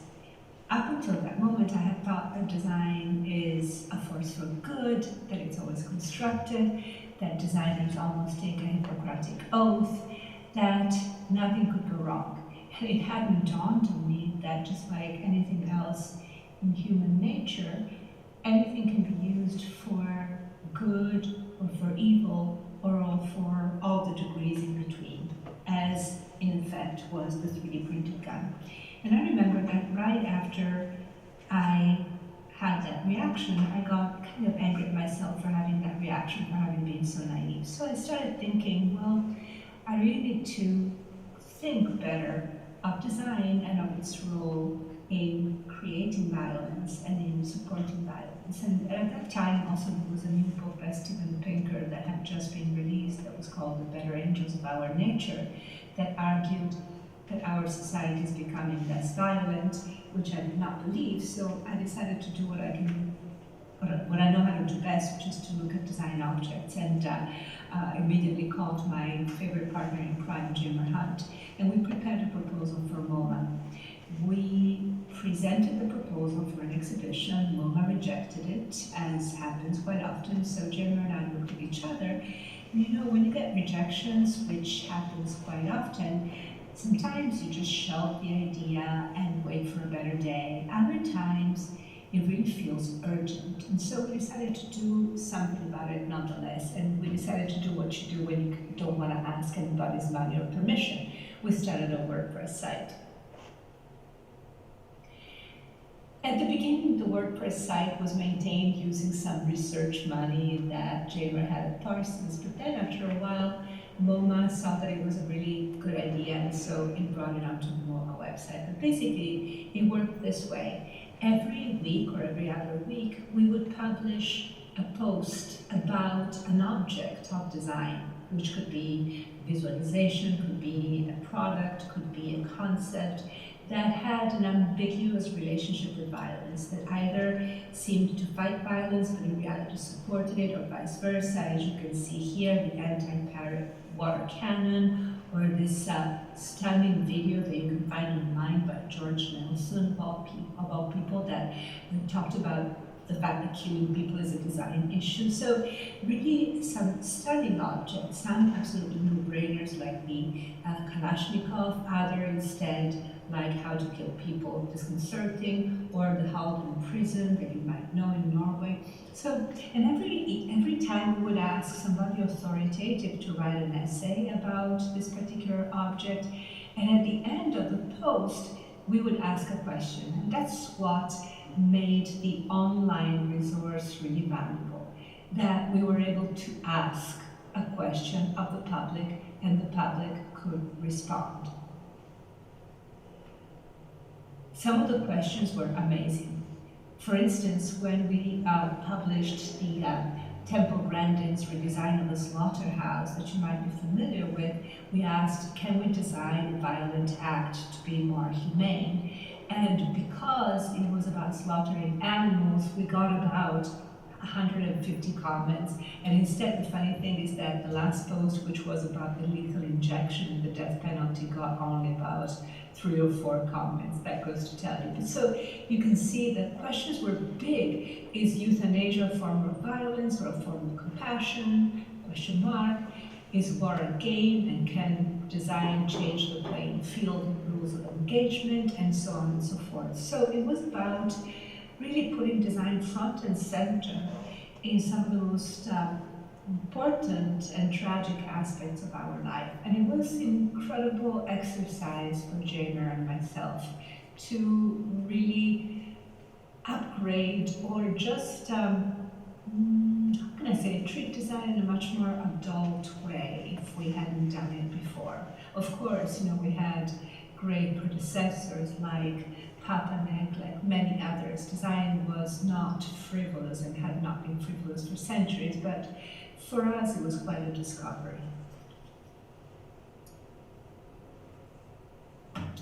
Up until that moment, I had thought that design is a force for good, that it's always constructive, that designers almost take a Hippocratic oath, that nothing could go wrong. And it hadn't dawned on me that just like anything else in human nature, anything can be used for good or for evil or for all the degrees in between, as in effect was the 3D printed gun. And I remember that right after I had that reaction, I got kind of angry at myself for having that reaction, for having been so naive. So I started thinking, well, I really need to think better of design and of its role in creating violence and in supporting violence. And at that time also there was a new book by Steven Pinker that had just been released that was called The Better Angels of Our Nature, that argued that our society is becoming less violent, which I did not believe. So I decided to do what I know how to do best, which is to look at design objects, and immediately called my favorite partner in crime, Jim Hunt, and we prepared a proposal for MoMA. We presented the proposal for an exhibition. MoMA rejected it, as happens quite often, so Jim and I looked at each other. And you know, when you get rejections, which happens quite often, sometimes you just shelve the idea and wait for a better day. Other times, it really feels urgent. And so we decided to do something about it nonetheless. And we decided to do what you do when you don't want to ask anybody's money or permission. We started a WordPress site. At the beginning, the WordPress site was maintained using some research money that Jamer had at Parsons, but then after a while, MoMA saw that it was a really good idea, and so it brought it onto the MoMA website. But basically, it worked this way. Every week or every other week, we would publish a post about an object of design, which could be visualization, could be a product, could be a concept, that had an ambiguous relationship with violence, that either seemed to fight violence but in reality supported it, or vice versa. As you can see here, the anti-pirate water cannon, or this stunning video that you can find online by George Nelson, of all people, that talked about the fact that killing people is a design issue. So really some stunning objects, some absolutely no-brainers like the Kalashnikov, other instead like How to Kill People, disconcerting, or the Halden prison that you might know in Norway. So, and every time we would ask somebody authoritative to write an essay about this particular object, and at the end of the post, we would ask a question. And that's what made the online resource really valuable, that we were able to ask a question of the public, and the public could respond. Some of the questions were amazing. For instance, when we published the Temple Grandin's redesign of the slaughterhouse that you might be familiar with, we asked, can we design a violent act to be more humane? And because it was about slaughtering animals, we got about 150 comments. And instead, the funny thing is that the last post, which was about the lethal injection and the death penalty, got only about 3 or 4 comments. That goes to tell you. But so you can see that questions were big. Is euthanasia a form of violence or a form of compassion? Question mark. Is war a game, and can design change the playing field and rules of engagement, and so on and so forth. So it was about really putting design front and center in some of the most important and tragic aspects of our life. And it was an incredible exercise for Jamer and myself to really upgrade, or just, how can I say, treat design in a much more adult way if we hadn't done it before. Of course, you know, we had great predecessors like Papanek, like many others. Design was not frivolous and had not been frivolous for centuries, but for us it was quite a discovery.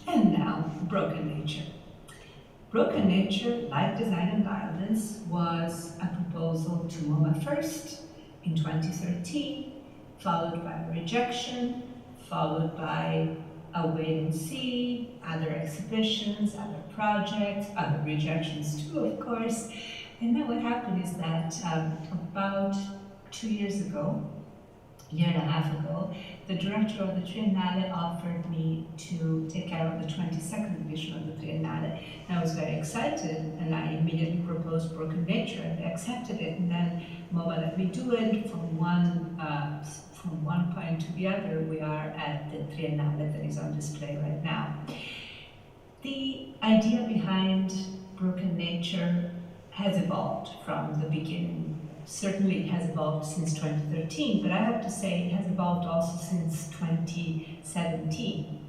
And now, Broken Nature. Broken Nature, Life Design and Violence was a proposal to MoMA first in 2013, followed by a rejection, followed by a wait and see, other exhibitions, other projects, other rejections too, of course. And then what happened is that about 2 years ago, a year and a half ago, the director of the Triennale offered me to take care of the 22nd edition of the Triennale. And I was very excited, and I immediately proposed Broken Nature, and they accepted it. And then MoMA let me do it. From one point to the other, we are at the Triennale that is on display right now. The idea behind Broken Nature has evolved from the beginning. Certainly it has evolved since 2013, but I have to say it has evolved also since 2017,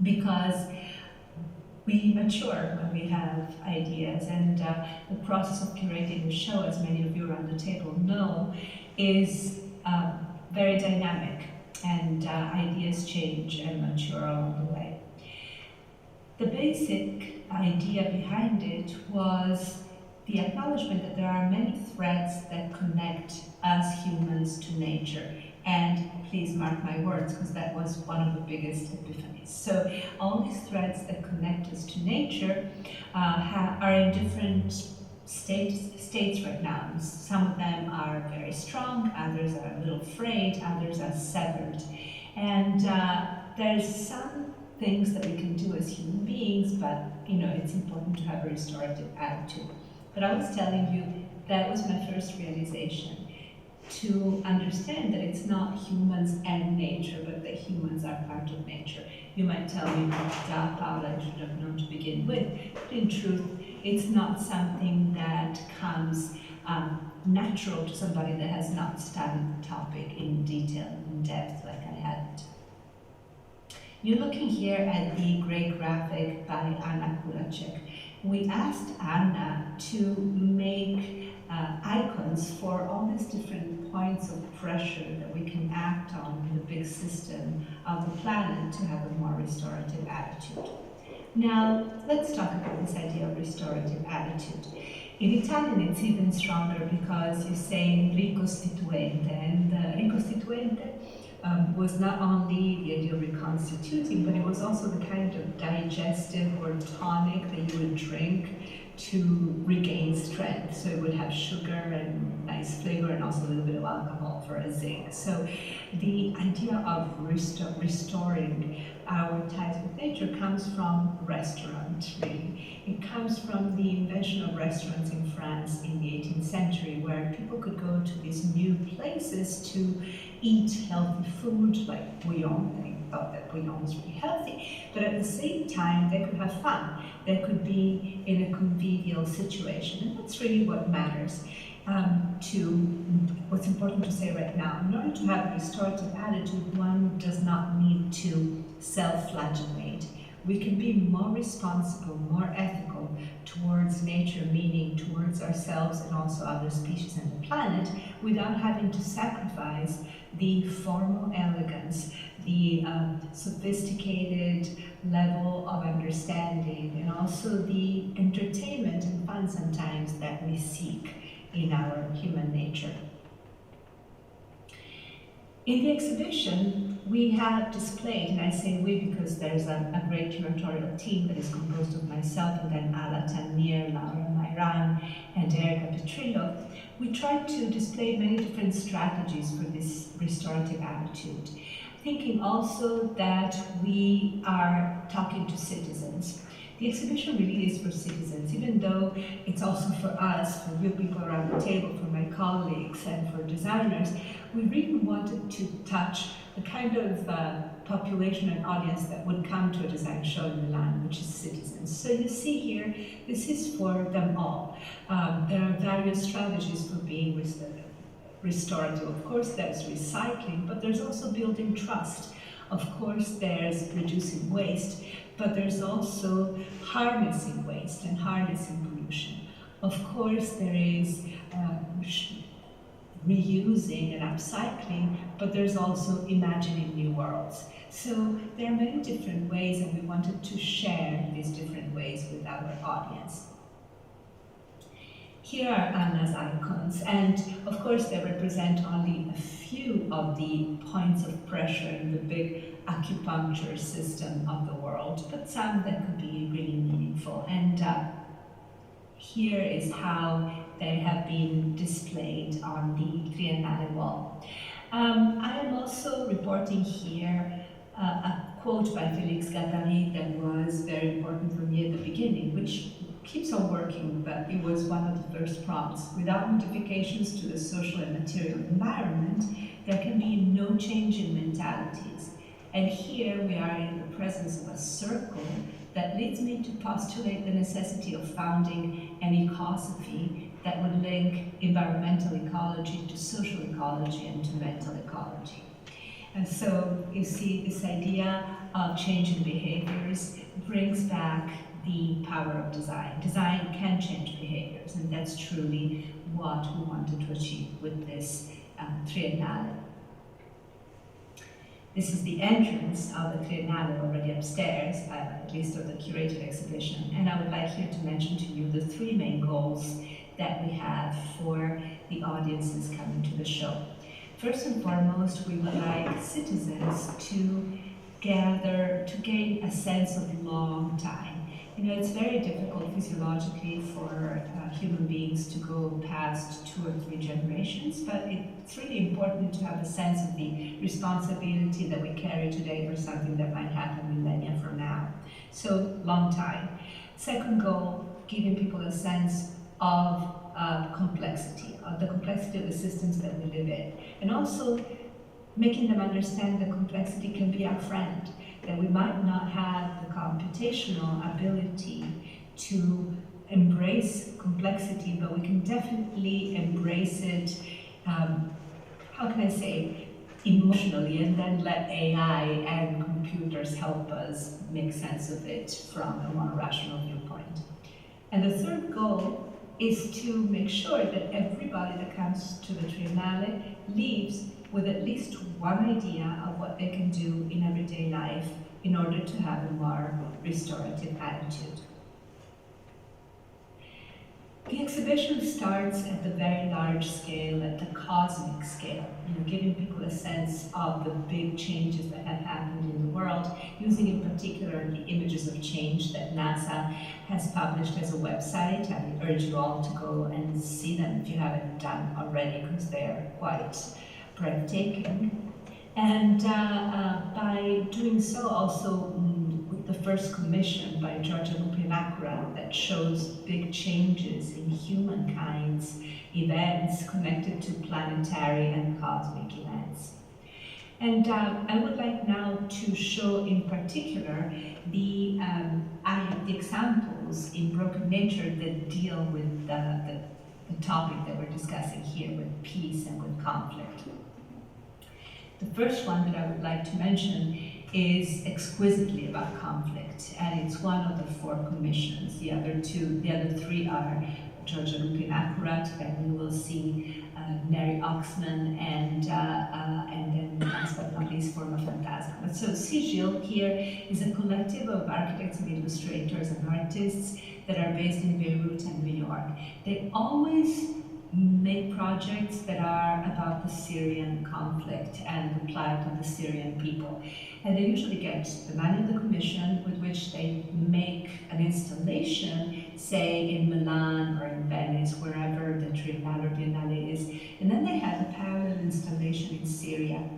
because we mature when we have ideas, and the process of curating the show, as many of you around the table know, is very dynamic, and ideas change and mature along the way. The basic idea behind it was the acknowledgement that there are many threads that connect us humans to nature. And please mark my words, because that was one of the biggest epiphanies. So all these threads that connect us to nature are in different states right now. Some of them are very strong, others are a little frayed, others are severed. And there's some things that we can do as human beings, but it's important to have a restorative attitude. But I was telling you, that was my first realization, to understand that it's not humans and nature, but that humans are part of nature. You might tell me, Paula, I should have known to begin with, but in truth, it's not something that comes natural to somebody that has not studied the topic in detail, in depth, like I hadn't. You're looking here at the great graphic by Anna Kulacek. We asked Anna to make icons for all these different points of pressure that we can act on in the big system of the planet to have a more restorative attitude. Now, let's talk about this idea of restorative attitude. In Italian, it's even stronger because you say ricostituente, and ricostituente was not only the idea of reconstituting, but it was also the kind of digestive or tonic that you would drink to regain strength. So it would have sugar and nice flavor and also a little bit of alcohol for a zing. So the idea of restoring our ties with nature comes from restaurants, really. It comes from the invention of restaurants in France in the 18th century, where people could go to these new places to eat healthy food, like bouillon. They thought that bouillon was really healthy, but at the same time, they could have fun. They could be in a convivial situation, and that's really what matters. What's important to say right now, in order to have a restorative attitude, one does not need to self-flagellate. We can be more responsible, more ethical towards nature, meaning towards ourselves and also other species and the planet, without having to sacrifice the formal elegance, the sophisticated level of understanding, and also the entertainment and fun sometimes that we seek in our human nature. In the exhibition, we have displayed, and I say we because there's a great curatorial team that is composed of myself and then Ala Tanmir, Laura Mayran, and Erica Petrillo. We tried to display many different strategies for this restorative attitude, thinking also that we are talking to citizens. The exhibition really is for citizens, even though it's also for us, for you people around the table, for my colleagues, and for designers. We really wanted to touch the kind of population and audience that would come to a design show in Milan, which is citizens. So you see here, this is for them all. There are various strategies for being restorative. Of course, there's recycling, but there's also building trust. Of course, there's reducing waste, but there's also harnessing waste and harnessing pollution. Of course, there is reusing and upcycling, but there's also imagining new worlds. So there are many different ways, and we wanted to share these different ways with our audience. Here are Anna's icons, and of course they represent only a few of the points of pressure in the big acupuncture system of the world, but some that could be really meaningful. And here is how they have been displayed on the Triennale wall. I am also reporting here a quote by Félix Guattari that was very important for me at the beginning, which keeps on working, but it was one of the first prompts. Without modifications to the social and material environment, there can be no change in mentalities. And here we are in the presence of a circle that leads me to postulate the necessity of founding an ecosophy that would link environmental ecology to social ecology and to mental ecology. And so you see this idea of changing behaviors brings back the power of design. Design can change behaviors, and that's truly what we wanted to achieve with this Triennale. This is the entrance of the Triennale already upstairs, at least of the curated exhibition, and I would like here to mention to you the three main goals that we have for the audiences coming to the show. First and foremost, we would like citizens to gather, to gain a sense of long time. You know, it's very difficult physiologically for human beings to go past 2 or 3 generations, but it's really important to have a sense of the responsibility that we carry today for something that might happen millennia from now. So, long time. Second goal, giving people a sense of complexity, of the complexity of the systems that we live in, and also making them understand that complexity can be our friend, that we might not have the computational ability to embrace complexity, but we can definitely embrace it, how can I say, emotionally, and then let AI and computers help us make sense of it from a more rational viewpoint. And the third goal is to make sure that everybody that comes to the Triennale leaves with at least one idea of what they can do in everyday life in order to have a more restorative attitude. The exhibition starts at the very large scale, at the cosmic scale, giving people a sense of the big changes that have happened in the world, using in particular the images of change that NASA has published as a website. I urge you all to go and see them if you haven't done already, because they're quite breathtaking. And by doing so, also with the first commission by Giorgia Lupinacqua that shows big changes in humankind's events connected to planetary and cosmic events. And I would like now to show in particular the examples in Broken Nature that deal with the topic that we're discussing here, with peace and with conflict. The first one that I would like to mention is exquisitely about conflict, and it's one of the 4 commissions. The other 3 are Giorgia Lupinacqua, and you will see Neri Oxman, and then last but not least, Forma Fantasma. But so Sigil here is a collective of architects and illustrators and artists that are based in Beirut and New York. They always make projects that are about the Syrian conflict and the plight of the Syrian people. And they usually get the money of the commission with which they make an installation, say in Milan or in Venice, wherever the Triennale or Biennale is. And then they have a parallel installation in Syria.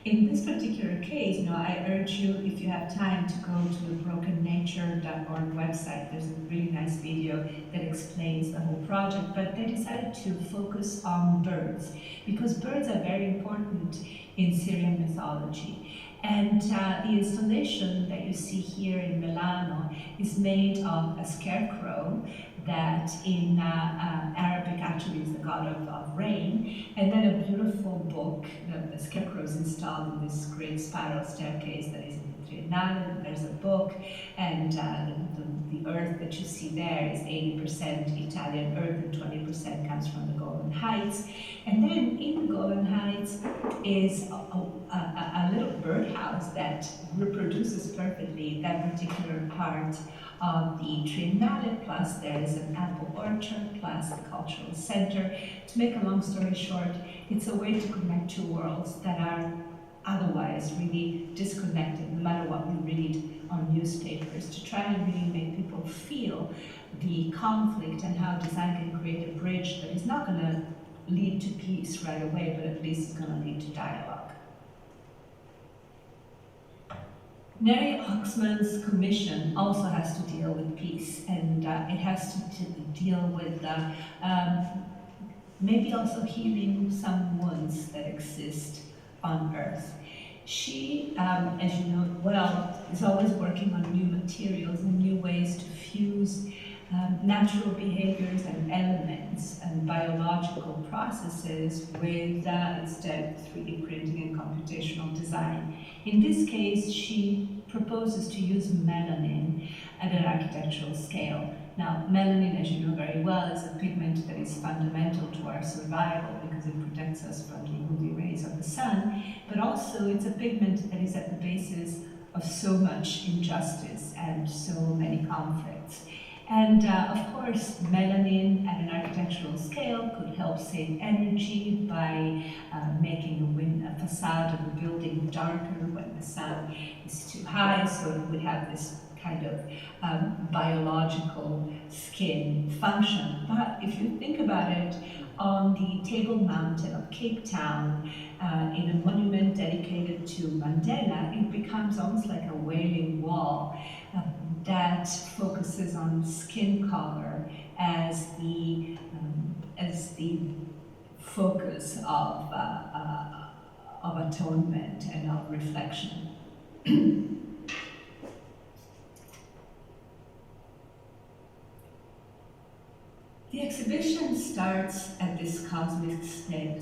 In this particular case, I urge you, if you have time, to go to the brokennature.org website. There's a really nice video that explains the whole project, but they decided to focus on birds, because birds are very important in Syrian mythology. And the installation that you see here in Milano is made of a scarecrow that in Arabic actually is the god of rain, and then a beautiful book. The scarecrow is installed in this great spiral staircase that is in the Triennale, there's a book, and the earth that you see there is 80% Italian earth and 20% comes from the Golan Heights. And then in the Golan Heights is a little birdhouse that reproduces perfectly that particular part of the Triennale, plus there is an apple orchard, plus a cultural center. To make a long story short, it's a way to connect two worlds that are otherwise really disconnected, no matter what we read on newspapers, to try and really make people feel the conflict and how design can create a bridge that is not going to lead to peace right away, but at least is going to lead to dialogue. Neri Oxman's commission also has to deal with peace, and it has to deal with maybe also healing some wounds that exist on Earth. She, as you know well, is always working on new materials and new ways to fuse natural behaviors and elements and biological processes with instead 3D printing and computational design. In this case, she proposes to use melanin at an architectural scale. Now, melanin, as you know very well, is a pigment that is fundamental to our survival because it protects us from the UV rays of the sun, but also it's a pigment that is at the basis of so much injustice and so many conflicts. And of course, melanin at an architectural scale could help save energy by making a facade of a building darker when the sun is too high, so it would have this kind of biological skin function. But if you think about it, on the Table Mountain of Cape Town, in a monument dedicated to Mandela, it becomes almost like a wailing wall that focuses on skin color as the focus of atonement and of reflection. The exhibition starts at this cosmic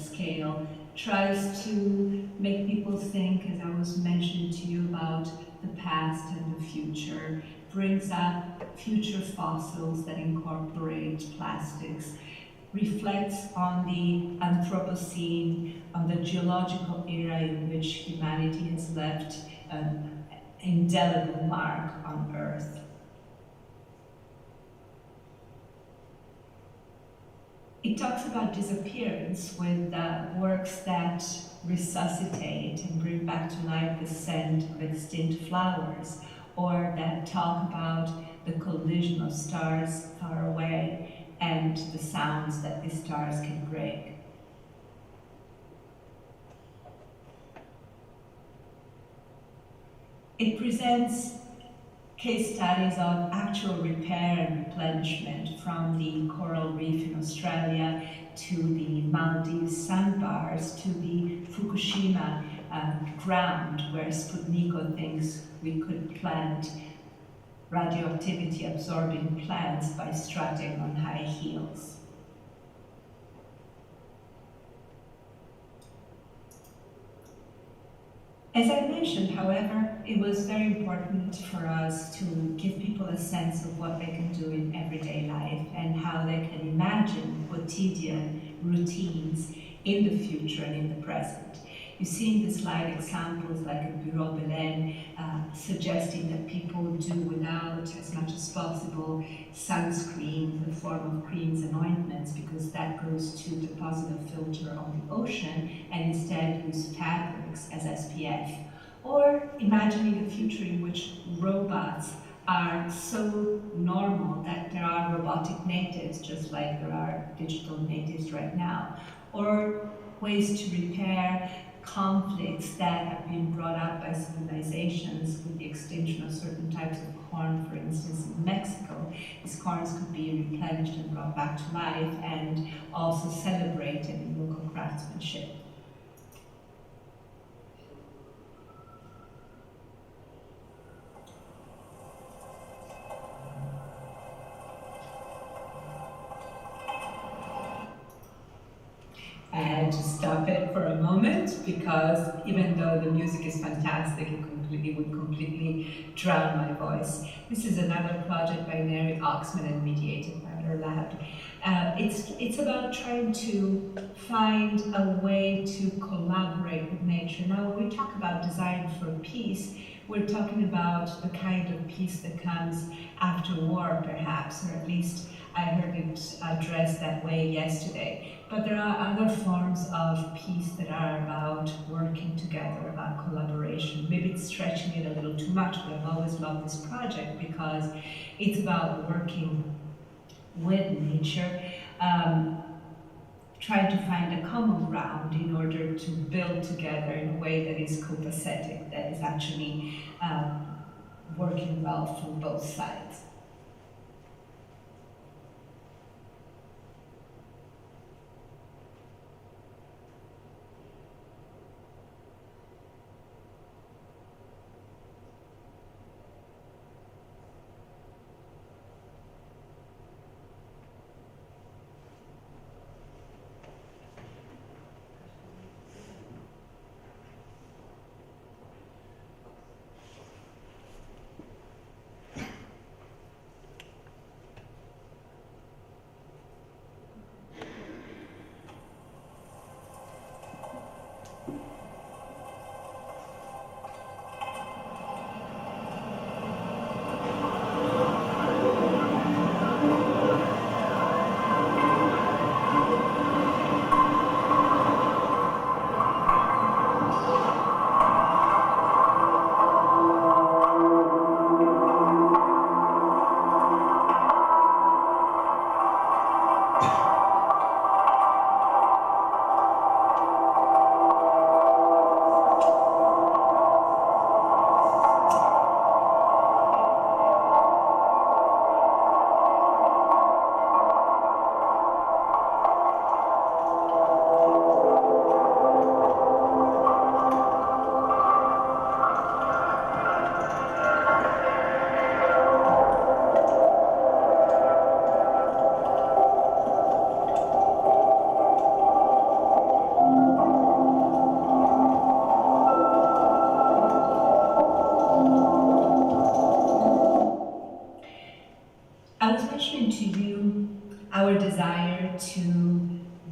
scale, tries to make people think, as I was mentioning to you, about the past and the future, brings up future fossils that incorporate plastics, reflects on the Anthropocene, on the geological era in which humanity has left an indelible mark on Earth. It talks about disappearance with works that resuscitate and bring back to life the scent of extinct flowers, or that talk about the collision of stars far away and the sounds that these stars can break. It presents case studies of actual repair and replenishment, from the coral reef in Australia to the Maldives sandbars to the Fukushima ground where Sputniko thinks we could plant radioactivity absorbing plants by strutting on high heels. As I mentioned, however, it was very important for us to give people a sense of what they can do in everyday life and how they can imagine quotidian routines in the future and in the present. You see in the slide examples like a Bureau Belén suggesting that people do without, as much as possible, sunscreen in the form of creams and ointments, because that goes to deposit a filter on the ocean, and instead use fabrics as SPF. Or imagining a future in which robots are so normal that there are robotic natives, just like there are digital natives right now. Or ways to repair conflicts that have been brought up by civilizations with the extinction of certain types of corn, for instance, in Mexico. These corns could be replenished and brought back to life and also celebrated in local craftsmanship. I had to stop it for a moment because even though the music is fantastic, it could it would completely drown my voice. This is another project by Neri Oxman and mediated by our lab. It's about trying to find a way to collaborate with nature. Now, when we talk about design for peace, we're talking about the kind of peace that comes after war, perhaps, or at least I heard it addressed that way yesterday. But there are other forms of peace that are about working together, about collaboration. Maybe it's stretching it a little too much, but I've always loved this project because it's about working with nature, trying to find a common ground in order to build together in a way that is copacetic, that is actually working well for both sides. I was mentioning to you our desire to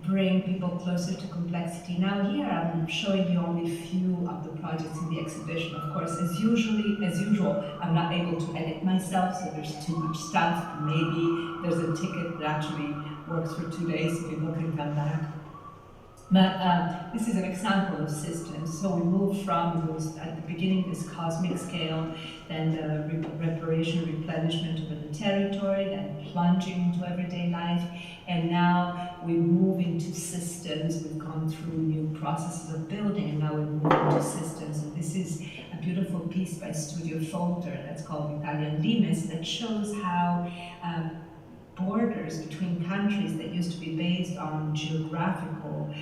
bring people closer to complexity. Now here I'm showing you only a few of the projects in the exhibition. Of course, as usual, I'm not able to edit myself, so there's too much stuff. Maybe there's a ticket that actually works for 2 days, so people can come back. But this is an example of systems. So we move from, at the beginning, this cosmic scale, then the reparation, replenishment of the territory, then plunging into everyday life, and now we move into systems. We've gone through new processes of building, and now we move into systems. And this is a beautiful piece by Studio Folder that's called Italian Limes that shows how borders between countries that used to be based on geographical,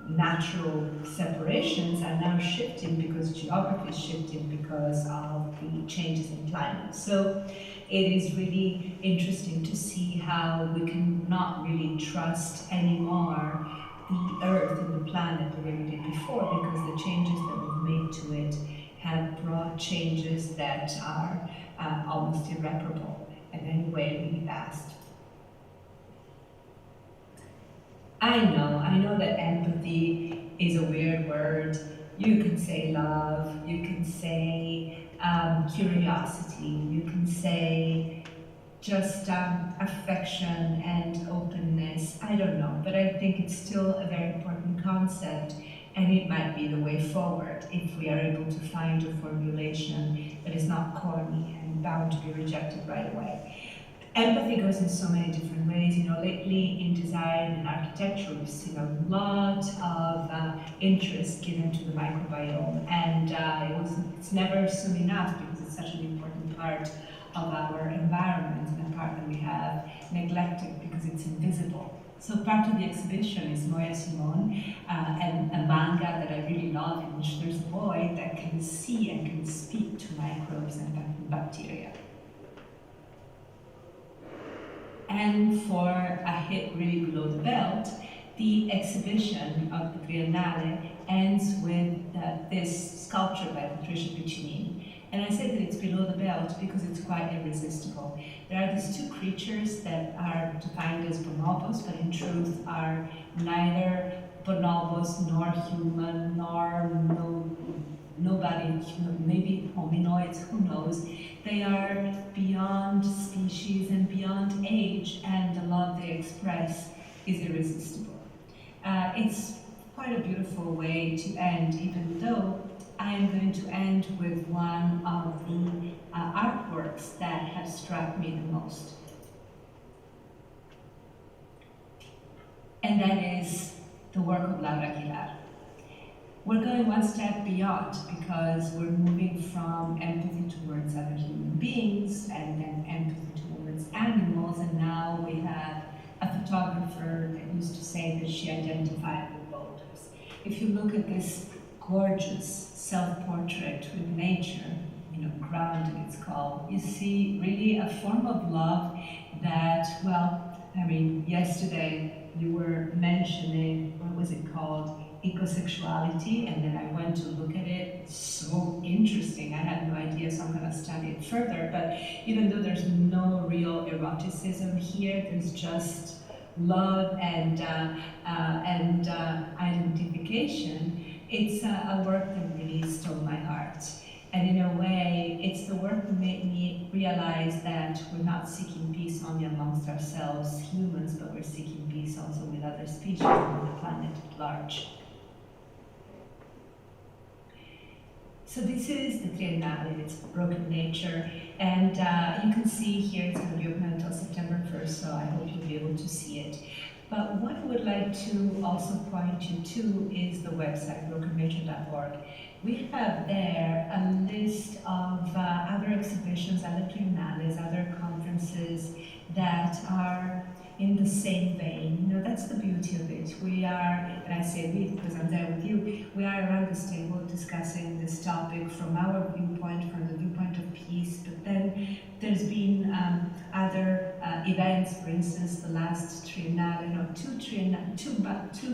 natural separations are now shifting because geography is shifting because of the changes in climate. So it is really interesting to see how we can not really trust anymore the Earth and the planet the way we did before, because the changes that we've made to it have brought changes that are almost irreparable. And anyway, really fast. I know that empathy is a weird word. You can say love, you can say curiosity, you can say just affection and openness. I don't know, but I think it's still a very important concept, and it might be the way forward if we are able to find a formulation that is not corny and bound to be rejected right away. Empathy goes in so many different ways. Lately in design and architecture, we've seen a lot of interest given to the microbiome, and it's never soon enough because it's such an important part of our environment and a part that we have neglected because it's invisible. So part of the exhibition is Moya Simone, and a manga that I really love, in which there's a boy that can see and can speak to microbes and bacteria. And for a hit really below the belt, the exhibition of the Triennale ends with this sculpture by Patricia Piccinini. And I say that it's below the belt because it's quite irresistible. There are these two creatures that are defined as bonobos, but in truth are neither bonobos nor human, nor nobody, maybe hominoids, who knows. They are beyond species and beyond age, and the love they express is irresistible. It's quite a beautiful way to end, even though I am going to end with one of the artworks that have struck me the most. And that is the work of Laura Aguilar. We're going one step beyond because we're moving from empathy towards other human beings and then empathy towards animals, and now we have a photographer that used to say that she identified with boulders. If you look at this gorgeous self-portrait with nature, grounded it's called, you see really a form of love that, yesterday you were mentioning, what was it called? Ecosexuality, and then I went to look at it. It's so interesting. I had no idea, so I'm going to study it further. But even though there's no real eroticism here, there's just love and identification. It's a work that really stole my heart. And in a way, it's the work that made me realize that we're not seeking peace only amongst ourselves, humans, but we're seeking peace also with other species on the planet at large. So this is the Triennale, it's Broken Nature, and you can see here it's going to be open until September 1st, so I hope you'll be able to see it. But what I would like to also point you to is the website, brokennature.org. We have there a list of other exhibitions, other triennales, other conferences that are in the same vein. That's the beauty of it. We are, and I say we because I'm there with you, we are around this table discussing this topic from our viewpoint, from the viewpoint of peace, but then there's been other events. For instance, the last triennale, two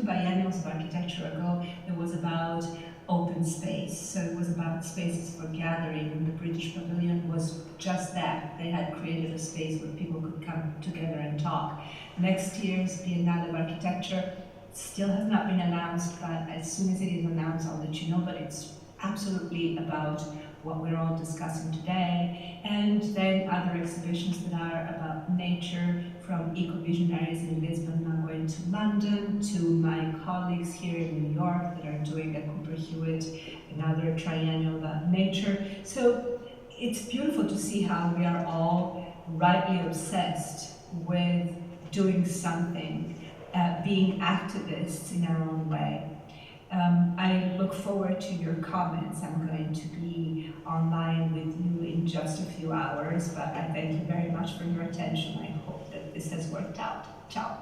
biennials of architecture ago, it was about open space. So it was about spaces for gathering, and the British Pavilion was just that. They had created a space where people could come together and talk. Next year's Biennale of Architecture still has not been announced, but as soon as it is announced, I'll let you know, but it's absolutely about what we're all discussing today. And then other exhibitions that are about nature, from eco-visionaries in Lisbon now going to London, to my colleagues here in New York that are doing at Cooper Hewitt another triennial about nature. So it's beautiful to see how we are all rightly obsessed with doing something, being activists in our own way. I look forward to your comments. I'm going to be online with you in just a few hours, but I thank you very much for your attention. I hope that this has worked out. Ciao.